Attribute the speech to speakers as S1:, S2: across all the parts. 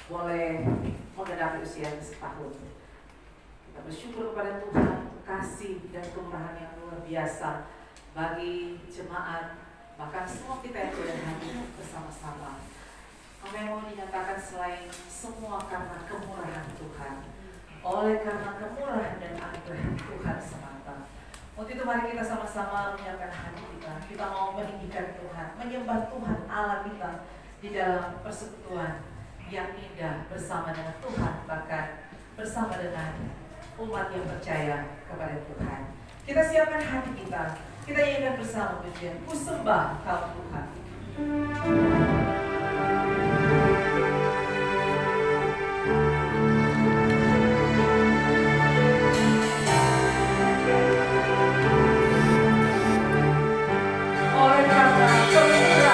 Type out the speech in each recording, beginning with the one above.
S1: boleh menggenapi usia setahun. Kita bersyukur kepada Tuhan untuk kasih dan kemurahan yang luar biasa bagi jemaat, bahkan semua kita yang boleh hadir bersama-sama. Apa yang mau dinyatakan selain semua karena kemurahan Tuhan, oleh karena kemurahan dan anugerah Tuhan semata. Untuk itu mari kita sama-sama menyiapkan hati kita. Kita mau meninggikan Tuhan, menyembah Tuhan Allah kita di dalam persekutuan yang indah bersama dengan Tuhan, bahkan bersama dengan umat yang percaya kepada Tuhan. Kita siapkan hati kita. Kita nyanyikan bersama pujian Ku Sembah Kau Tuhan. Oleh karena kemurahan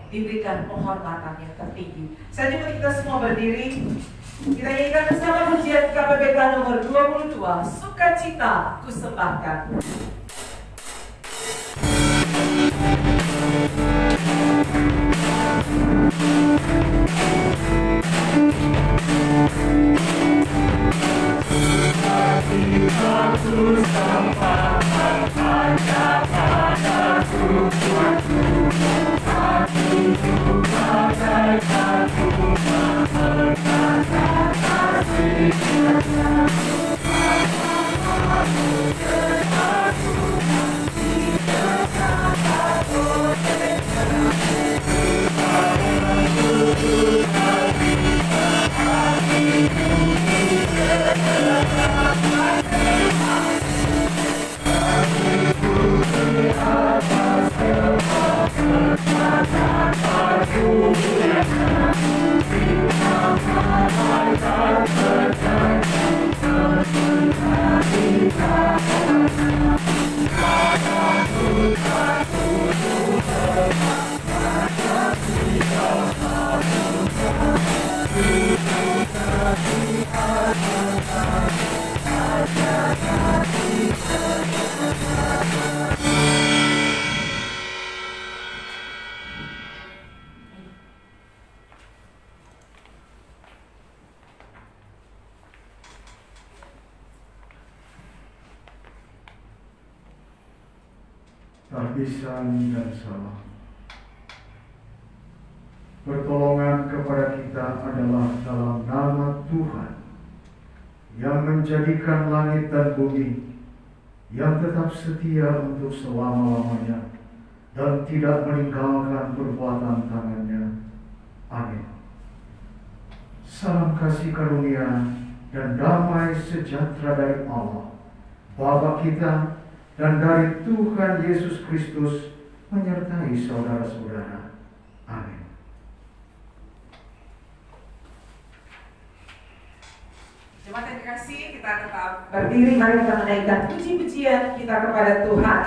S1: diberikan penghormatan yang tertinggi. Saya jemput kita semua berdiri. Kita nyanyikan bersama pujian KPPK nomor 22, Sukacita Ku Sembahkan.
S2: kehabisan dan salah. Pertolongan kepada kita adalah dalam nama Tuhan yang menjadikan langit dan bumi, yang tetap setia untuk selama-lamanya dan tidak meninggalkan perbuatan tangannya. Amin. Salam kasih karunia dan damai sejahtera dari Allah, Bapa kita, dan dari Tuhan Yesus Kristus menyertai saudara-saudara. Amin.
S1: Terima kasih, kita tetap berdiri, mari kita menaikkan puji-pujian kita kepada Tuhan.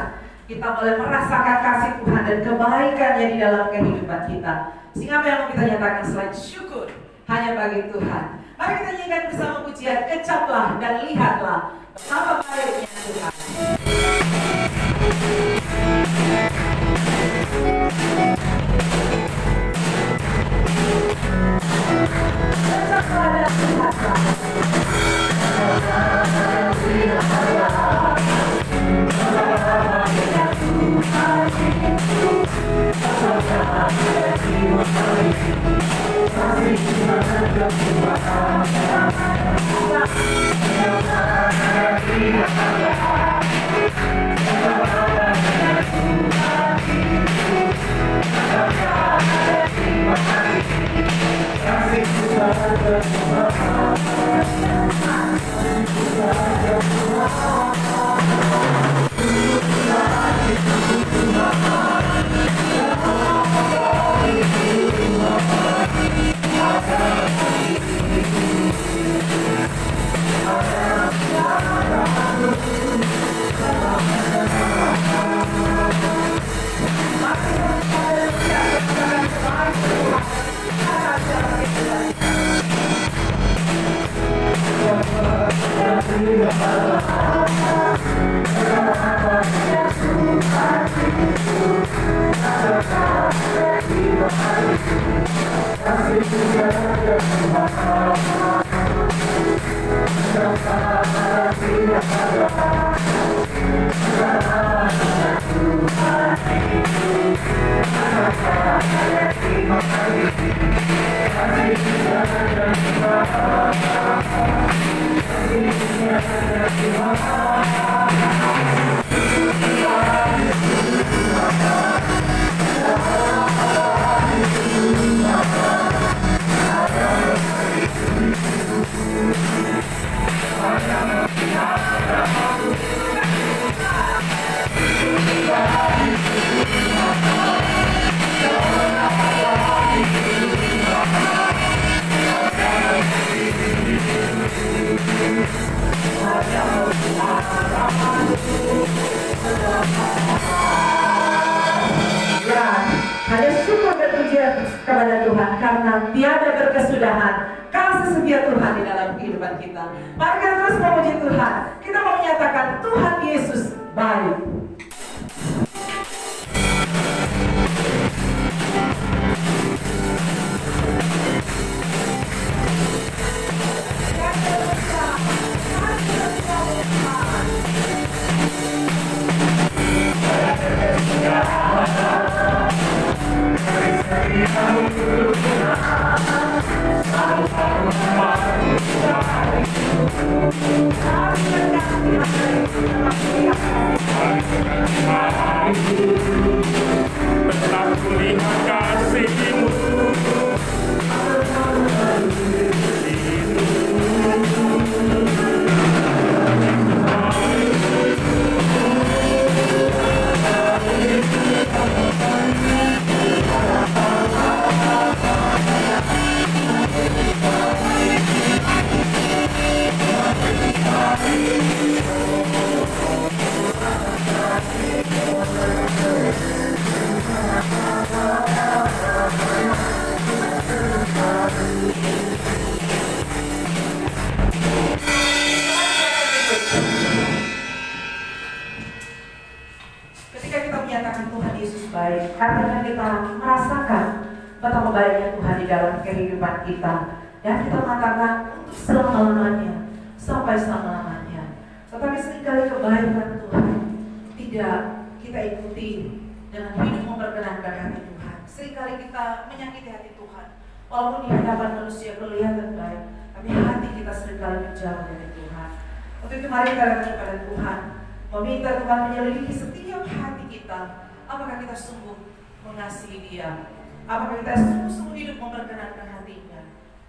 S1: Kita boleh merasakan kasih Tuhan dan kebaikannya di dalam kehidupan kita. Sehingga apa yang mau kita nyatakan selain syukur hanya bagi Tuhan. Mari kita nyanyikan bersama pujian, kecaplah dan lihatlah betapa baiknya Tuhan. Kecaplah dan lihatlah. Hanya syukur dan pujian kepada Tuhan karena tiada berkesudahan kasih setia Tuhan di dalam kehidupan kita. Mari kita terus memuji Tuhan. Kita mau menyatakan Tuhan Yesus baik.
S3: Tetap kulihat kasih-Mu.
S1: Artinya kita merasakan betapa baiknya Tuhan di dalam kehidupan kita, dan kita mengatakan untuk selama-lamanya, sampai selama-lamanya. Tetapi seringkali kebaikan Tuhan tidak kita ikuti dengan hidup memperkenankan hati Tuhan. Seringkali kita menyakiti hati Tuhan, walaupun di hadapan manusia kelihatan baik, tapi hati kita seringkali menjauh dari Tuhan. Untuk itu mari kita datang kepada Tuhan, meminta Tuhan menyelidiki setiap hati kita. Apakah kita sungguh mengasihi Dia? Apakah kita sungguh-sungguh hidup memperkenankan hati-Nya?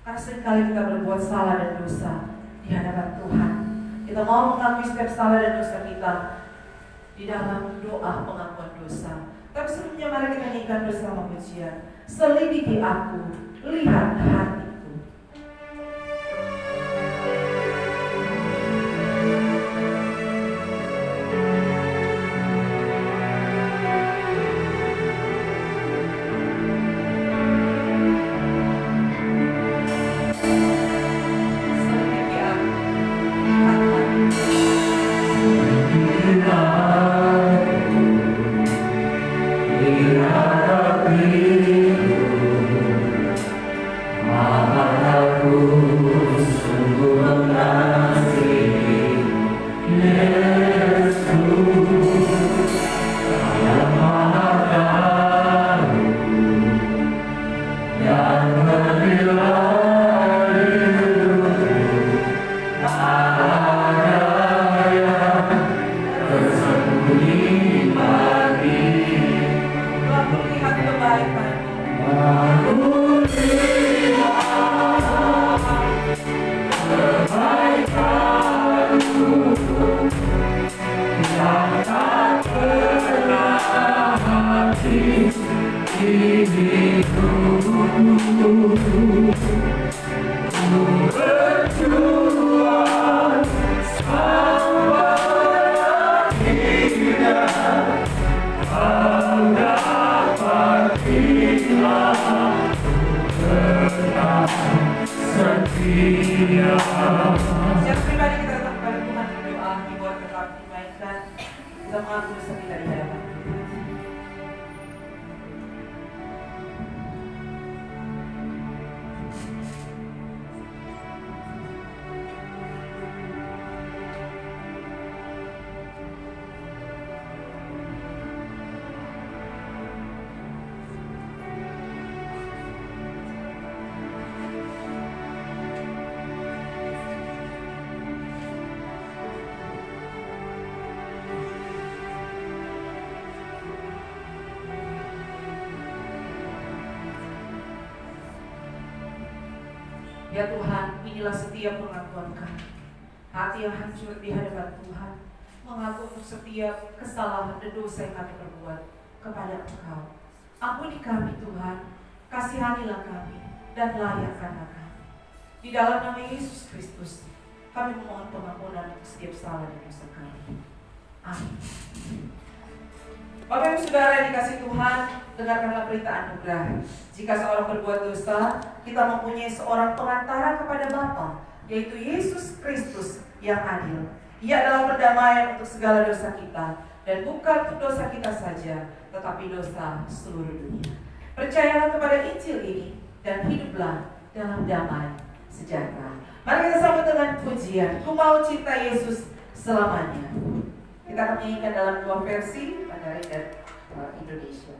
S1: Karena seringkali kita berbuat salah dan dosa di hadapan Tuhan. Kita mau mengakui setiap salah dan dosa kita di dalam doa pengakuan dosa. Tapi sebelumnya mari kita nyanyikan bersama pujian, selidiki aku, lihat hatiku. Secara pribadi kita tetap kepada Tuhan berdoa, dibuat tetap dimainkan, kita mengaku seperti dari hadapan Tuhan. Ya Tuhan, inilah setiap pengakuan kami. Hati yang hancur di hadapan Tuhan, mengaku untuk setiap kesalahan dan dosa yang kami perbuat kepada Engkau. Ampuni kami Tuhan, kasihanilah kami, dan layakkanlah kami. Di dalam nama Yesus Kristus, kami memohon pengampunan untuk setiap salah dan dosa kami. Amin. Bapak Ibu Saudara yang dikasih Tuhan, dengarkanlah berita anugerah. Jika seorang berbuat dosa, kita mempunyai seorang perantara kepada Bapa, yaitu Yesus Kristus yang adil. Ia adalah perdamaian untuk segala dosa kita, dan bukan untuk dosa kita saja, tetapi dosa seluruh dunia. Percayalah kepada Injil ini, dan hiduplah dalam damai sejahtera. Mari kita sambut dengan pujian, Ku Mau Cinta Yesus Selamanya. Kita akan menyanyikan dalam dua versi, Mandarin dan Indonesia.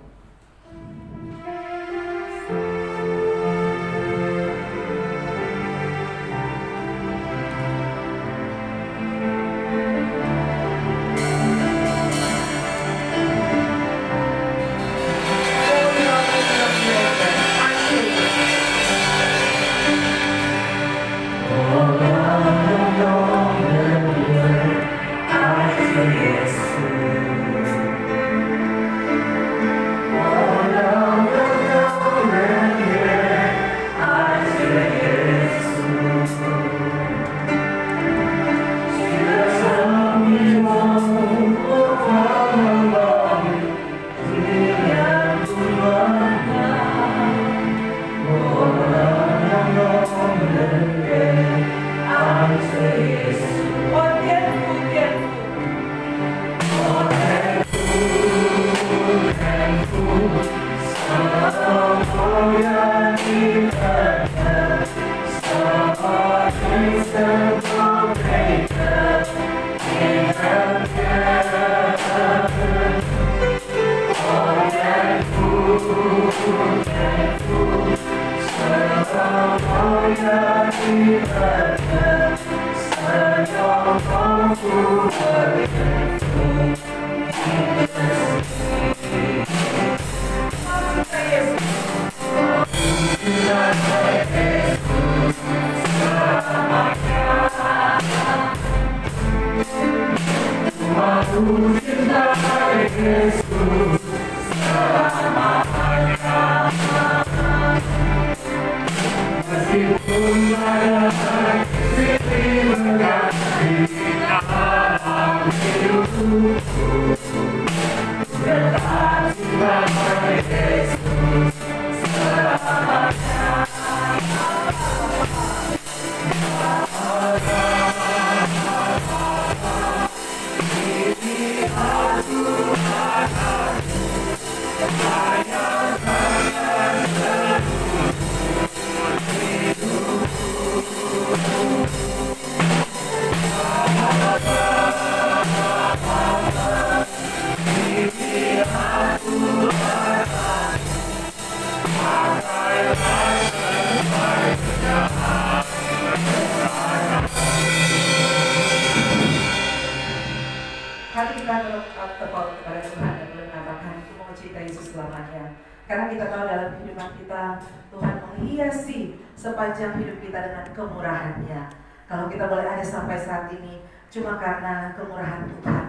S1: Hati kita terpaut kepada Tuhan dan boleh mengatakan aku mencintai Yesus selamanya. Karena kita tahu dalam kehidupan kita Tuhan menghiasi sepanjang hidup kita dengan kemurahan-Nya. Kalau kita boleh ada sampai saat ini cuma karena kemurahan Tuhan.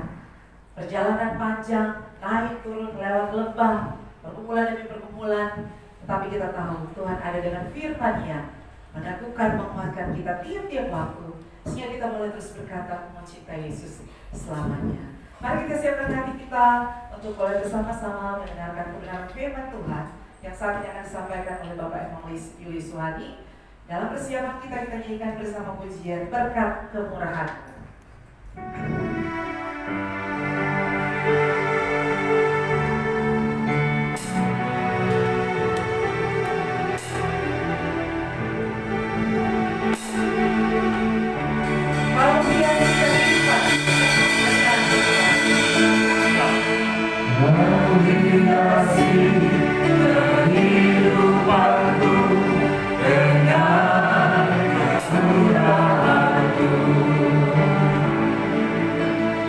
S1: Perjalanan panjang, naik turun lewat lembah, pergumulan demi pergumulan, tetapi kita tahu Tuhan ada dengan firman-Nya meneguhkan, menguatkan kita tiap-tiap waktu, sehingga kita boleh terus berkata mencintai Yesus selamanya. Mari kita siapkan hati kita untuk boleh bersama-sama mendengarkan kebenaran firman Tuhan yang saat ini akan disampaikan oleh Bapak Evangelis Yuli Suhani. Dalam persiapan kita nyanyikan bersama pujian Berkat Kemurahan.
S3: Kehidupanku dengan kemurahan-Mu,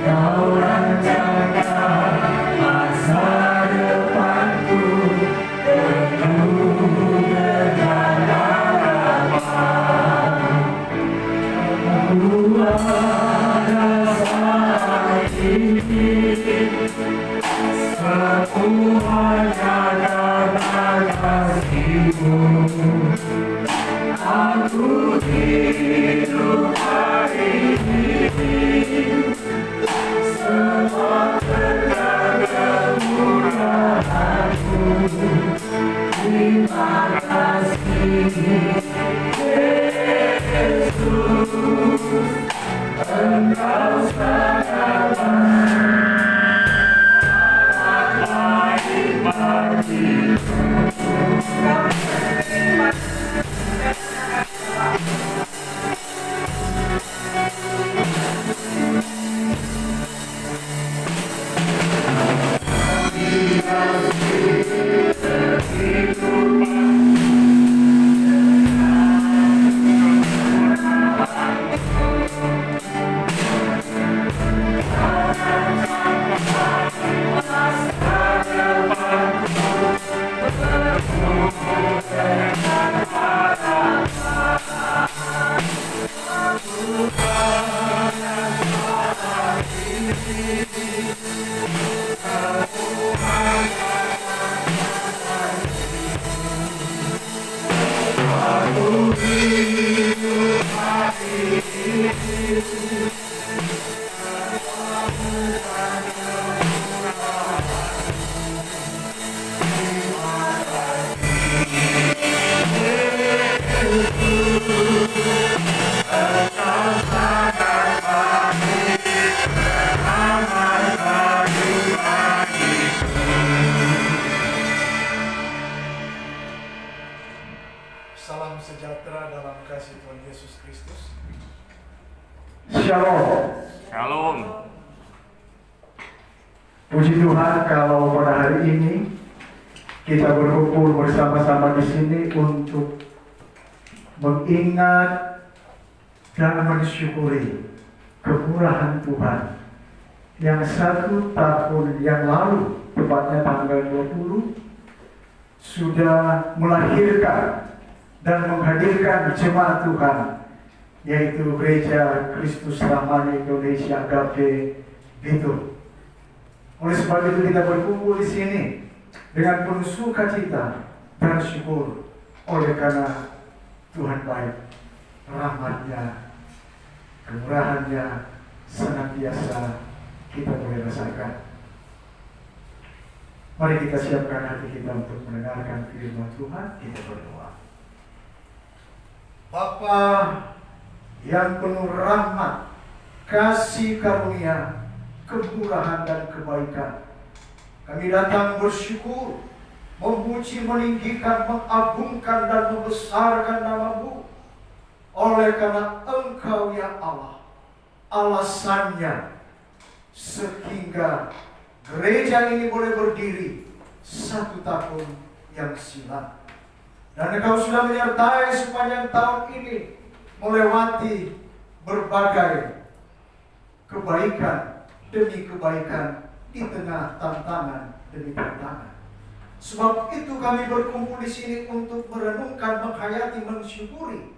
S3: Kau rancangan masa depanku penuh dengan harapan. Ku ada saat ini semuanya karena kasih-Mu. Aku hidup hari ini semua berkat kemurahan-Mu. Terima kasih Yesus, Engkau sangat baik bagiku.
S4: Salam sejahtera dalam kasih Tuhan Yesus Kristus.
S2: Shalom.
S3: Shalom.
S2: Puji Tuhan kalau pada hari ini kita berkumpul bersama-sama di sini untuk mengingat dan mensyukuri kemurahan Tuhan yang 1 tahun yang lalu, tepatnya tanggal 20, sudah melahirkan dan menghadirkan jemaat Tuhan, yaitu Gereja Kristus Ramani Indonesia Agape Bitung. Oleh sebab itu kita berkumpul di sini dengan penuh sukacita dan syukur oleh karena Tuhan baik, rahmat-Nya, kemurahan-Nya senantiasa kita boleh rasakan. Mari kita siapkan hati kita untuk mendengarkan firman Tuhan. Kita berdoa. Bapa yang penuh rahmat, kasih karunia, kemurahan dan kebaikan, kami datang bersyukur, memuji, meninggikan, mengagungkan dan membesarkan nama-Mu. Oleh karena Engkau ya Allah, alasannya sehingga gereja ini boleh berdiri 1 tahun yang silam. Dan Engkau sudah menyertai sepanjang tahun ini melewati berbagai kebaikan demi kebaikan di tengah tantangan demi tantangan. Sebab itu kami berkumpul di sini untuk merenungkan, menghayati, mensyukuri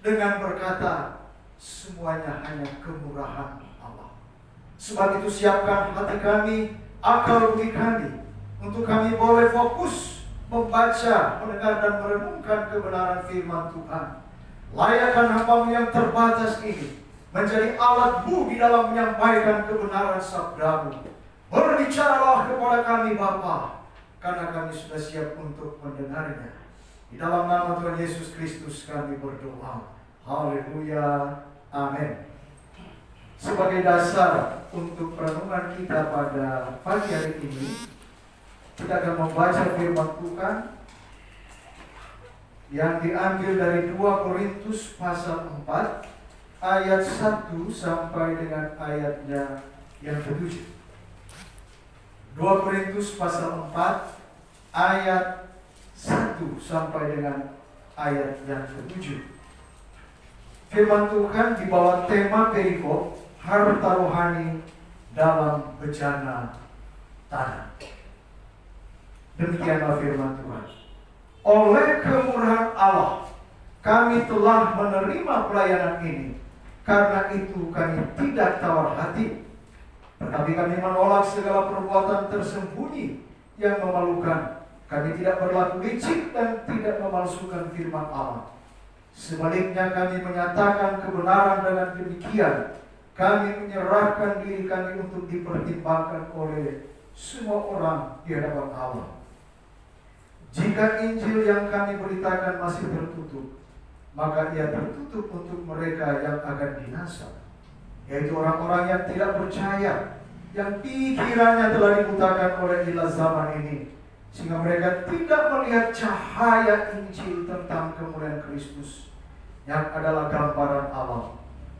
S2: dengan berkata, semuanya hanya kemurahan Allah. Sebab itu siapkan hati kami, akal budi kami, untuk kami boleh fokus membaca, mendengar dan merenungkan kebenaran firman Tuhan. Layakkan hamba-Mu yang terbatas ini menjadi alat-Mu di dalam menyampaikan kebenaran sabda-Mu. Berbicaralah kepada kami Bapa, karena kami sudah siap untuk mendengarnya. Di dalam nama Tuhan Yesus Kristus kami berdoa. Haleluya. Amin. Sebagai dasar untuk renungan kita pada pagi hari ini, kita akan membaca firman Tuhan yang diambil dari 2 Korintus pasal 4 ayat 1 sampai dengan ayatnya yang ke-7. 2 Korintus pasal 4 ayat 1 sampai dengan ayat yang ke-7. Firman Tuhan di bawah tema perikop harta rohani dalam bejana tanah. Demikianlah firman Tuhan. Oleh kemurahan Allah, kami telah menerima pelayanan ini. Karena itu kami tidak tawar hati, tetapi kami menolak segala perbuatan tersembunyi yang memalukan. Kami tidak berlaku licik dan tidak memalsukan firman Allah. Sebaliknya kami menyatakan kebenaran dengan demikian. Kami menyerahkan diri kami untuk dipertimbangkan oleh semua orang di hadapan Allah. Jika Injil yang kami beritakan masih tertutup, maka ia tertutup untuk mereka yang akan binasa, yaitu orang-orang yang tidak percaya, yang pikirannya telah dibutakan oleh ilah zaman ini, sehingga mereka tidak melihat cahaya Injil tentang kemuliaan Kristus, yang adalah gambaran Allah.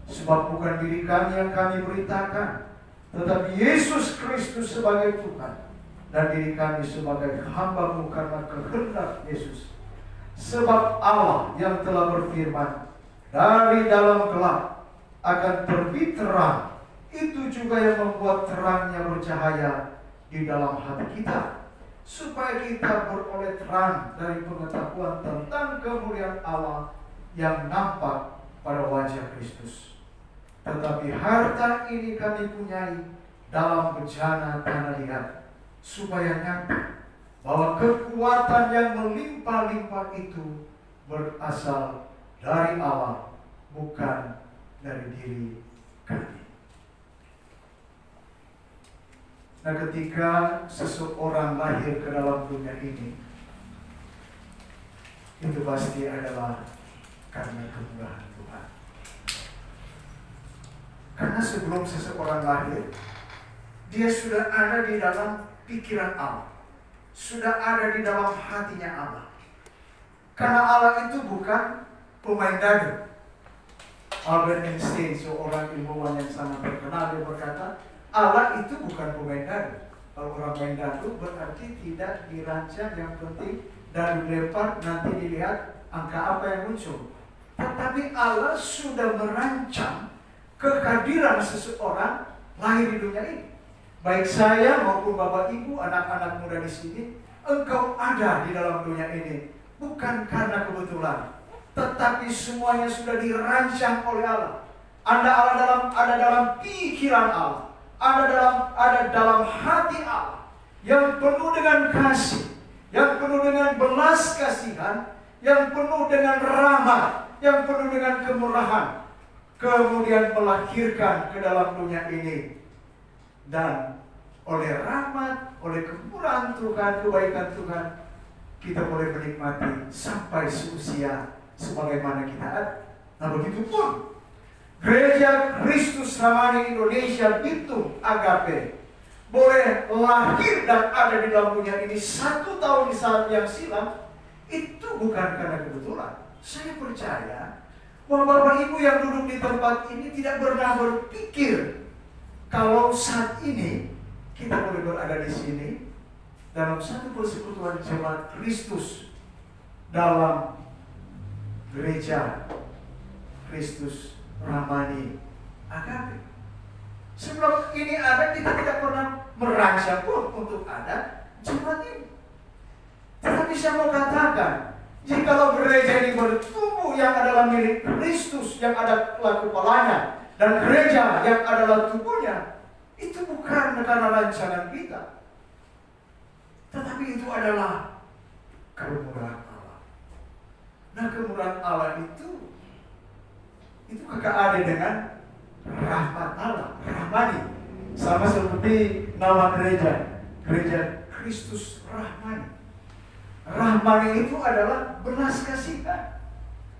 S2: Sebab bukan diri kami yang kami beritakan, tetapi Yesus Kristus sebagai Tuhan, dan diri kami sebagai hamba-Mu karena kehendak Yesus. Sebab Allah yang telah berfirman, dari dalam gelap akan terbit terang, itu juga yang membuat terangnya bercahaya di dalam hati kita, supaya kita beroleh terang dari pengetahuan tentang kemuliaan Allah yang nampak pada wajah Kristus. Tetapi harta ini kami punyai dalam bejana tanah liat, supaya nyata bahwa kekuatan yang melimpah-limpah itu berasal dari Allah, bukan dari diri kami. Nah, ketika seseorang lahir ke dalam dunia ini, itu pasti adalah karena kemurahan Tuhan. Karena sebelum seseorang lahir, dia sudah ada di dalam pikiran Allah, sudah ada di dalam hatinya Allah. Karena Allah itu bukan pemain dadu. Albert Einstein, seorang ilmuwan yang sangat terkenal, dia berkata, Allah itu bukan pemain dadu. Kalau orang main dadu berarti tidak dirancang, yang penting dadu lempar, nanti dilihat angka apa yang muncul. Tetapi Allah sudah merancang kehadiran seseorang lahir di dunia ini. Baik saya maupun Bapak Ibu, anak-anak muda di sini, engkau ada di dalam dunia ini bukan karena kebetulan, tetapi semuanya sudah dirancang oleh Allah. Ada dalam pikiran Allah, ada dalam hati Allah yang penuh dengan kasih, yang penuh dengan belas kasihan, yang penuh dengan rahmat, yang penuh dengan kemurahan, kemudian melahirkan ke dalam dunia ini. Dan oleh rahmat, oleh kemurahan Tuhan, kebaikan Tuhan, kita boleh menikmati sampai seusia sebagaimana kita ada. Nah begitupun Gereja Kristus Ramani Indonesia Bitung Agape boleh lahir dan ada di dalam dunia ini 1 tahun yang silam, itu bukan karena kebetulan. Saya percaya bahwa Bapak Ibu yang duduk di tempat ini tidak pernah berpikir kalau saat ini kita boleh berada di sini dalam satu persekutuan jemaat Kristus dalam Gereja Kristus Ramani Agape. Sebelum ini ada, kita tidak pernah merancang pun untuk ada jemaat ini. Tetapi saya mau katakan, jikalau gereja ini bertumbuh yang adalah milik Kristus, yang adalah kepalanya, dan gereja yang adalah tubuhnya, itu bukan karena rancangan kita, tetapi itu adalah kemurahan Allah. Nah kemurahan Allah itu kagak ada dengan rahmat Allah, Rahmani. Sama seperti nama gereja, Gereja Kristus Rahmani. Rahmani itu adalah belas kasihan.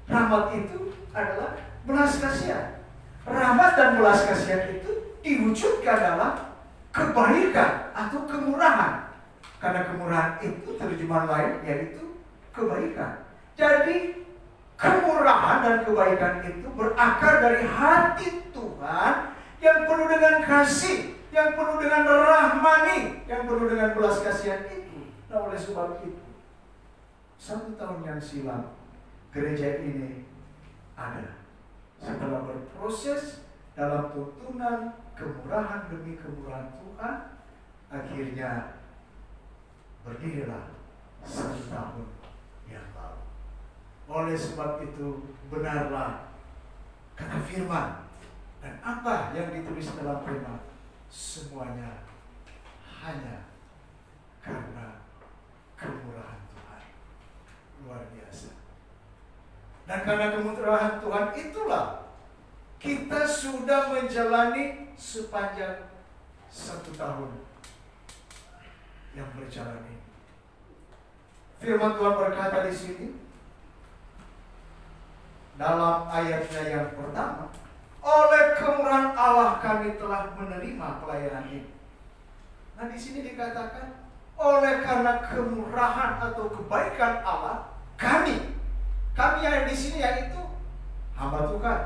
S2: Rahmat itu adalah belas kasihan. Rahmat dan belas kasihan itu diwujudkan dalam kebaikan atau kemurahan. Karena kemurahan itu terjemahan lain yaitu kebaikan. Jadi kemurahan dan kebaikan itu berakar dari hati Tuhan yang penuh dengan kasih, yang penuh dengan rahmani, yang penuh dengan belas kasihan itu. Nah oleh sebab itu 1 tahun yang silam gereja ini ada. Setelah berproses dalam tuntunan kemurahan demi kemurahan Tuhan, akhirnya berdirilah 1 tahun yang lalu. Oleh sebab itu benarlah kata firman, dan apa yang ditulis dalam firman, semuanya hanya karena kemurahan Tuhan. Luar biasa. Dan karena kemurahan Tuhan itulah kita sudah menjalani sepanjang 1 tahun yang berjalan ini. Firman Tuhan berkata di sini dalam ayatnya yang pertama, oleh kemurahan Allah kami telah menerima pelayanan ini. Nah di sini dikatakan oleh karena kemurahan atau kebaikan Allah kami yang ada di sini yaitu hamba Tuhan,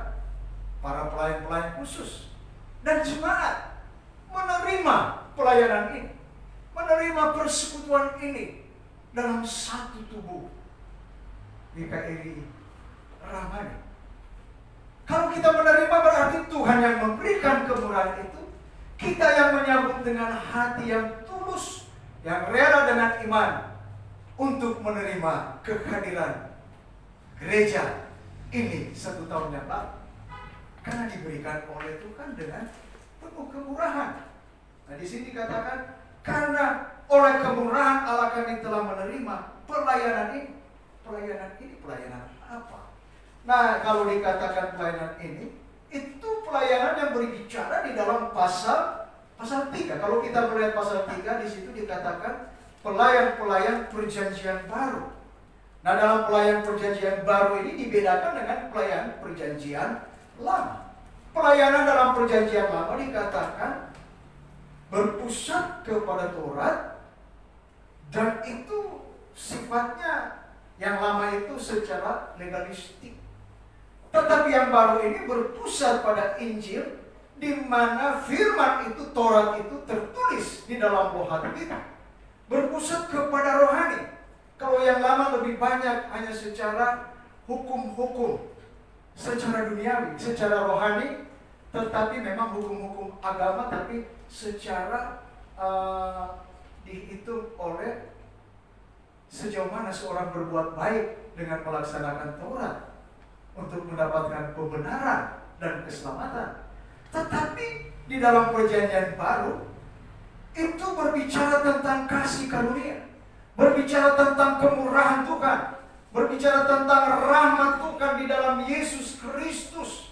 S2: para pelayan-pelayan khusus dan jemaat menerima pelayanan ini, menerima persekutuan ini dalam satu tubuh GKRI Ramani. Kalau kita menerima berarti Tuhan yang memberikan kemurahan itu, kita yang menyambut dengan hati yang tulus, yang rela dengan iman untuk menerima kehadiran gereja ini 1 tahun yang lalu. Karena diberikan oleh Tuhan dengan penuh kemurahan. Nah di sini dikatakan karena oleh kemurahan Allah kami telah menerima pelayanan ini. Pelayanan apa? Nah kalau dikatakan pelayanan ini, itu pelayanan yang berbicara di dalam pasal 3. Kalau kita melihat pasal 3, di situ dikatakan pelayan-pelayan perjanjian baru. Nah dalam pelayan perjanjian baru ini dibedakan dengan pelayan perjanjian lama. Pelayanan dalam perjanjian lama dikatakan berpusat kepada Taurat, dan itu sifatnya yang lama itu secara legalistik. Tetapi yang baru ini berpusat pada Injil, di mana firman itu, Taurat itu tertulis di dalam loh hati kita. Berpusat kepada rohani. Kalau yang lama lebih banyak hanya secara hukum-hukum, secara duniawi, secara rohani, tetapi memang hukum-hukum agama, tapi secara dihitung oleh sejauh mana seorang berbuat baik dengan melaksanakan Taurat untuk mendapatkan kebenaran dan keselamatan. Tetapi di dalam perjanjian baru itu berbicara tentang kasih karunia, berbicara tentang kemurahan Tuhan, berbicara tentang rahmat Tuhan di dalam Yesus Kristus.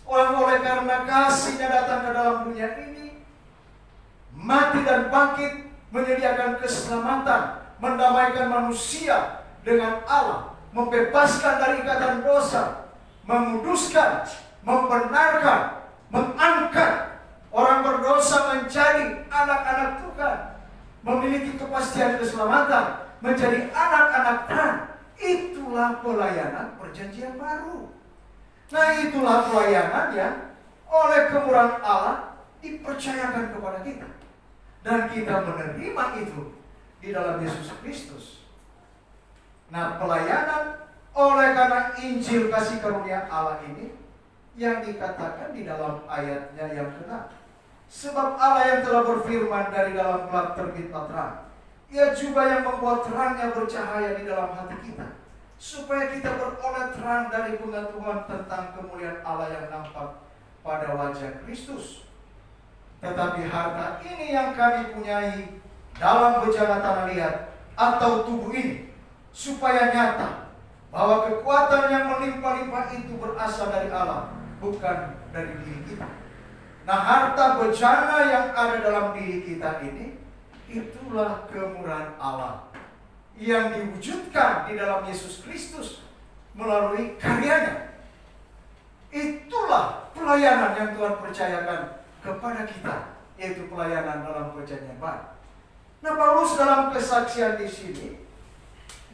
S2: Oleh karena kasihnya datang ke dalam dunia ini, mati dan bangkit, menyediakan keselamatan, mendamaikan manusia dengan Allah, membebaskan dari ikatan dosa, menguduskan, membenarkan, mengangkat orang berdosa menjadi anak-anak Tuhan, memiliki kepastian keselamatan, menjadi anak-anak Tuhan. Itulah pelayanan perjanjian baru. Nah, itulah pelayanan yang oleh kemurahan Allah dipercayakan kepada kita, dan kita menerima itu di dalam Yesus Kristus. Nah, pelayanan oleh karena Injil kasih karunia Allah ini yang dikatakan di dalam ayatnya yang ke-6. Sebab Allah yang telah berfirman dari dalam gelap terbitlah terang. Ia juga yang membuat terangnya bercahaya di dalam hati kita, supaya kita beroleh terang dari pengetahuan tentang kemuliaan Allah yang nampak pada wajah Kristus. Tetapi harta ini yang kami punyai dalam bejana tanah liat atau tubuh ini, supaya nyata bahwa kekuatan yang melimpah-limpah itu berasal dari Allah, bukan dari diri kita. Nah, harta bejana yang ada dalam diri kita ini, itulah kemurahan Allah yang diwujudkan di dalam Yesus Kristus melalui karyanya. Itulah pelayanan yang Tuhan percayakan kepada kita, yaitu pelayanan dalam perjanjian baru. Nah, Paulus dalam kesaksian di sini,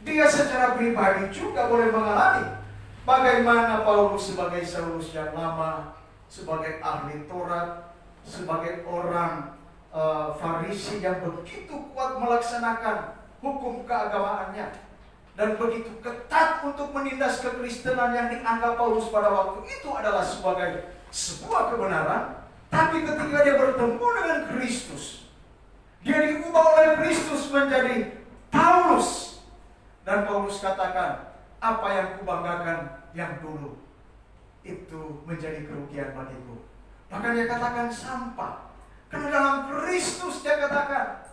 S2: dia secara pribadi juga boleh mengalami bagaimana Paulus sebagai Saulus yang lama, sebagai ahli Taurat, sebagai orang Farisi yang begitu kuat melaksanakan hukum keagamaannya dan begitu ketat untuk menindas kekristenan yang dianggap Paulus pada waktu itu adalah sebagai sebuah kebenaran. Tapi ketika dia bertemu dengan Kristus, dia diubah oleh Kristus menjadi Paulus. Dan Paulus katakan, apa yang kubanggakan yang dulu itu menjadi kerugian bagiku. Bahkan dia katakan sampah. Karena dalam Kristus dia katakan,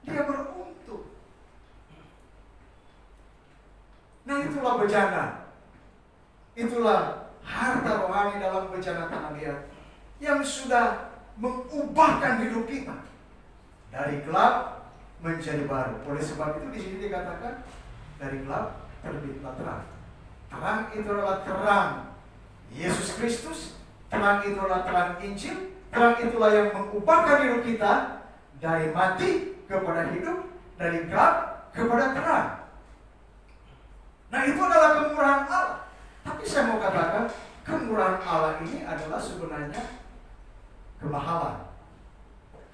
S2: dia beruntung. Nah, itulah bejana. Itulah harta rohani dalam bejana tanah liat yang sudah mengubahkan hidup kita dari gelap menjadi baru. Oleh sebab itu di sini dikatakan dari gelap terbitlah terang. Terang itu adalah terang Yesus Kristus. Terang itu adalah terang Injil. Terang itulah yang mengubahkan hidup kita dari mati kepada hidup, dari gelap kepada terang. Nah, itu adalah kemurahan Allah. Tapi saya mau katakan, kemurahan Allah ini adalah sebenarnya kemahalan.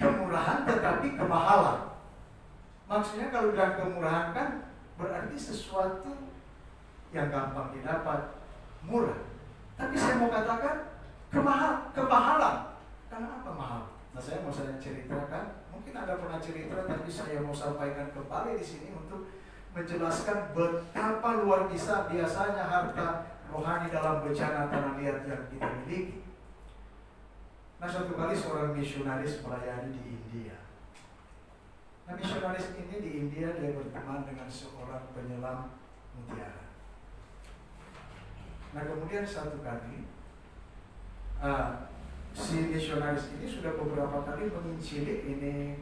S2: Kemurahan tetapi kemahalan. Maksudnya kalau bilang kemurahan kan berarti sesuatu yang gampang didapat, murah. Tapi saya mau katakan kemahalan. Karena apa mahal? Nah, saya mau ceritakan. Mungkin Anda pernah cerita, tapi saya mau sampaikan kembali di sini untuk menjelaskan betapa luar biasanya harta rohani dalam bejana tanah liat yang kita miliki. Nah, suatu kali seorang misionaris melayani di India. Nah, misionaris ini di India dia berteman dengan seorang penyelam mutiara. Nah, kemudian satu kali si misionaris ini sudah beberapa kali menginjili ini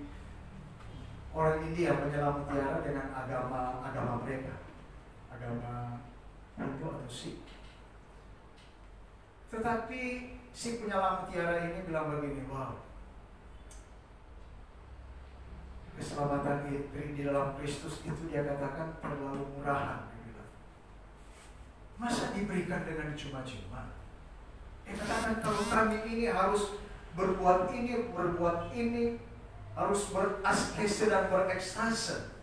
S2: orang India penyelam mutiara dengan agama mereka, agama Hindu atau Sikh. Tetapi si penyelam mutiara ini bilang begini, wow, keselamatan di dalam Kristus itu dia katakan terlalu murahan. Dia bilang, masa diberikan dengan cuma-cuma? Dia katakan kalau kami ini harus berbuat ini, harus beraskese dan berekstase,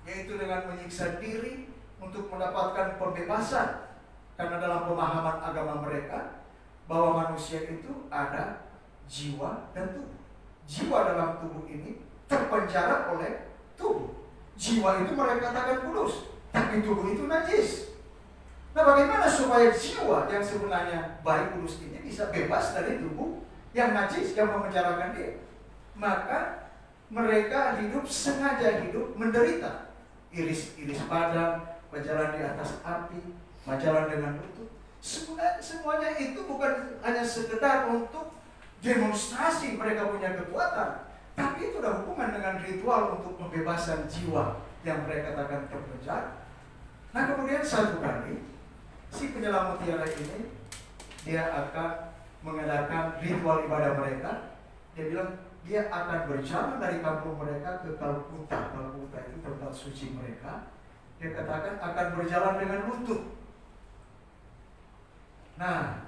S2: yaitu dengan menyiksa diri untuk mendapatkan pembebasan. Karena dalam pemahaman agama mereka bahwa manusia itu ada jiwa dan tubuh. Jiwa dalam tubuh ini terpenjara oleh tubuh. Jiwa itu mereka katakan kudus, tapi tubuh itu najis. Nah, bagaimana supaya jiwa yang sebenarnya baik kudus ini bisa bebas dari tubuh yang najis yang memenjarakan dia? Maka mereka sengaja hidup menderita. Iris-iris padang, berjalan di atas api, berjalan dengan lutut. Semuanya itu bukan hanya sekedar untuk demonstrasi mereka punya kekuatan, tapi itu ada hubungan dengan ritual untuk pembebasan jiwa yang mereka katakan terpenjara. Nah, kemudian satu kali si penyelam mutiara ini dia akan mengadakan ritual ibadah mereka. Dia bilang dia akan berjalan dari kampung mereka ke Kalkuta. Kalkuta itu tempat suci mereka. Dia katakan akan berjalan dengan lutut. Nah,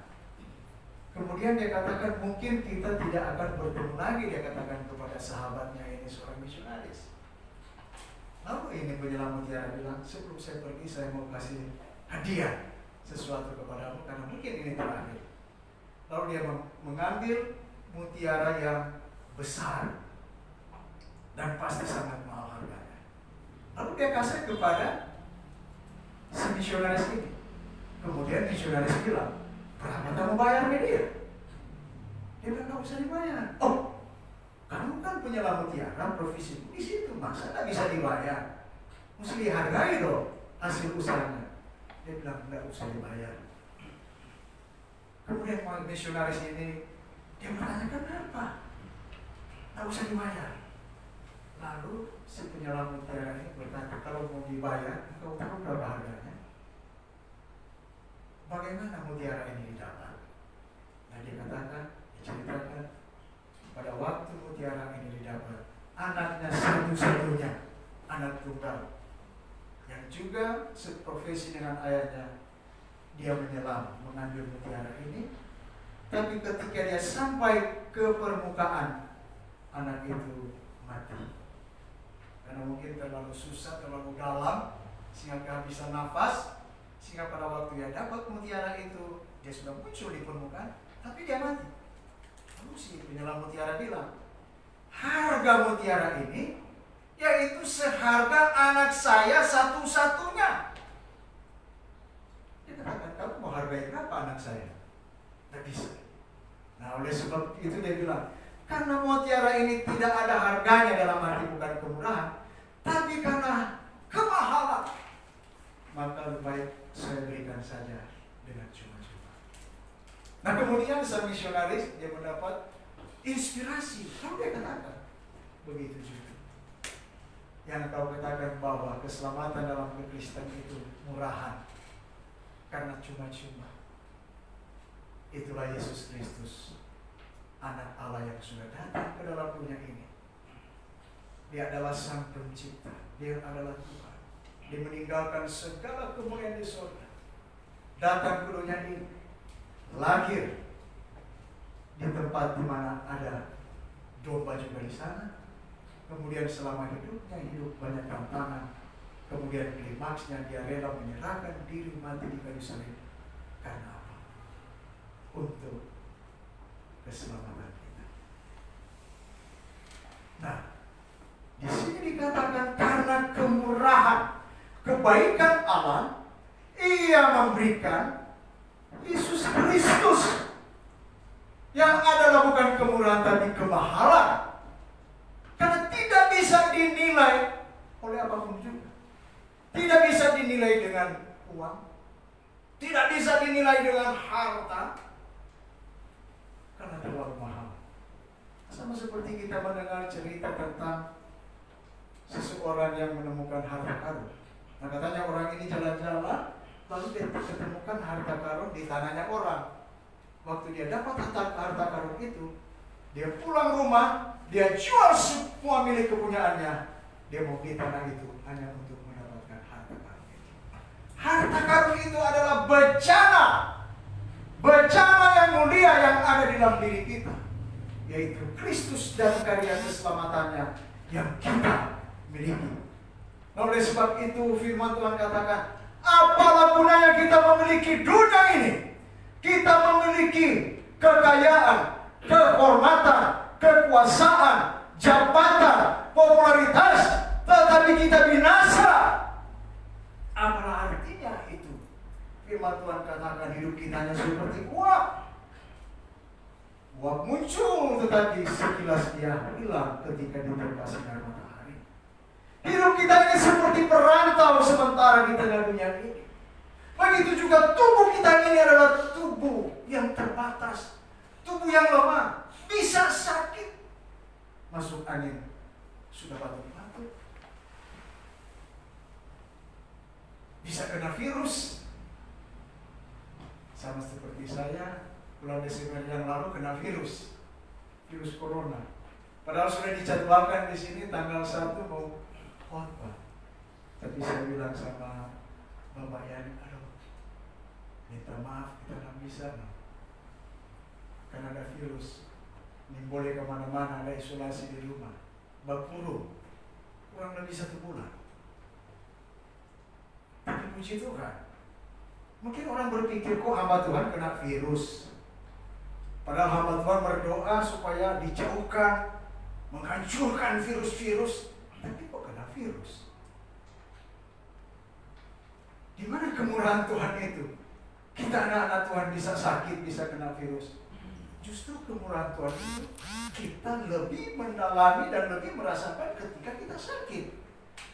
S2: kemudian dia katakan mungkin kita tidak akan bertemu lagi. Dia katakan kepada sahabatnya ini, seorang misionaris. Lalu ini penyelam mutiara bilang, sebelum saya pergi saya mau kasih hadiah sesuatu kepadamu karena mungkin ini terakhir. Lalu dia mengambil mutiara yang besar dan pasti sangat mahal harganya. Lalu dia kasih kepada si misionaris ini. Kemudian misionaris bilang, berapa kamu bayarnya dia? Dia bilang, nggak usah dibayar. Oh, kamu kan penyelam mutiara, profesimu di situ, masa nggak bisa dibayar? Mesti dihargai loh hasil usahanya. Dia bilang, nggak usah dibayar. Kemudian misionaris ini dia bertanya, kenapa? Nggak usah dibayar. Lalu si penyelam mutiara ini bertanya, kalau mau dibayar, kau tahu berapa harganya? Bagaimana mutiara ini didapat? Nah, diceritakan pada waktu mutiara ini didapat, anaknya satu-satunya, anak tunggal, yang juga seprofesi dengan ayahnya, dia menyelam, mengambil mutiara ini. Tapi ketika dia sampai ke permukaan, anak itu mati. Karena mungkin terlalu susah, terlalu dalam, sehingga kehabisan nafas. Sehingga pada waktu dia dapat mutiara itu, dia sudah muncul di permukaan, tapi dia mati. Lalu si penyelam mutiara bilang, harga mutiara ini yaitu seharga anak saya satu-satunya. Dia katakan, kamu mau hargai berapa anak saya? Tidak bisa. Nah, oleh sebab itu dia bilang, karena mutiara ini tidak ada harganya, dalam arti bukan kemurahan, tapi karena kemahalan, maka lebih baik saya berikan saja dengan cuma-cuma. Nah, kemudian sang misionaris dia mendapat inspirasi. Lalu dia katakan, begitu juga yang kau katakan bahwa keselamatan dalam Kristen itu murahan karena cuma-cuma. Itulah Yesus Kristus, anak Allah yang sudah datang ke dalam dunia ini. Dia adalah Sang Pencipta, dia adalah Tuhan. Dia meninggalkan segala kemuliaan di surga, datang ke dunia ini, lahir di tempat di mana ada domba juga di sana. Kemudian selama hidupnya hidup banyak tantangan. Kemudian klimaksnya dia rela menyerahkan diri mati di kayu salib. Karena apa? Untuk keselamatan kita. Nah, di sini dikatakan karena kemurahan, kebaikan Allah, Ia memberikan Yesus Kristus yang adalah bukan kemurahan tapi kemahalan. Karena tidak bisa dinilai oleh apapun juga. Tidak bisa dinilai dengan uang, tidak bisa dinilai dengan harta, karena terlalu mahal. Sama seperti kita mendengar cerita tentang seseorang yang menemukan harta karun. Nah, katanya orang ini jalan-jalan, lalu dia ketemukan harta karun di tanahnya orang. Waktu dia dapat harta karun itu, dia pulang rumah, dia jual semua milik kepunyaannya. Dia mau beli tanah itu hanya untuk mendapatkan harta karun itu. Harta karun itu adalah bencana. Bencana yang mulia yang ada di dalam diri kita, yaitu Kristus dan karya keselamatannya yang kita miliki. Nah, oleh sebab itu firman Tuhan katakan, Apalah gunanya kita memiliki dunia ini? Kita memiliki kekayaan, kehormatan, kekuasaan, jabatan, popularitas, tetapi kita binasa. Apalah artinya itu? Firman Tuhan katakan hidup kita hanya seperti uap. Uap muncul tetapi sekilas dia hilang ketika diterpa sinar matahari. Hidup kita ini seperti perantau sementara di tengah dunia ini. Begitu juga tubuh kita ini adalah tubuh yang terbatas, tubuh yang lemah, bisa sakit. Masuk angin, sudah batuk-batuk. Bisa kena virus. Sama seperti saya, bulan Desember yang lalu kena virus corona. Padahal sudah dijadwalkan di sini tanggal 1 mau khotbah. Tapi saya bilang sama Bapak Yani, minta maaf kita nggak bisa, karena ada virus. Ini boleh kemana-mana, ada isolasi di rumah. Bakuru, kurang lebih 1 bulan. Tapi puji Tuhan, mungkin orang berpikir kok hamba Tuhan kena virus. Padahal hamba Tuhan berdoa supaya dijauhkan, menghancurkan virus-virus. Tapi kok kena virus? Di mana kemurahan Tuhan itu? Kita anak-anak Tuhan bisa sakit, bisa kena virus. Justru kemurahan Tuhan itu kita lebih mendalami dan lebih merasakan ketika kita sakit.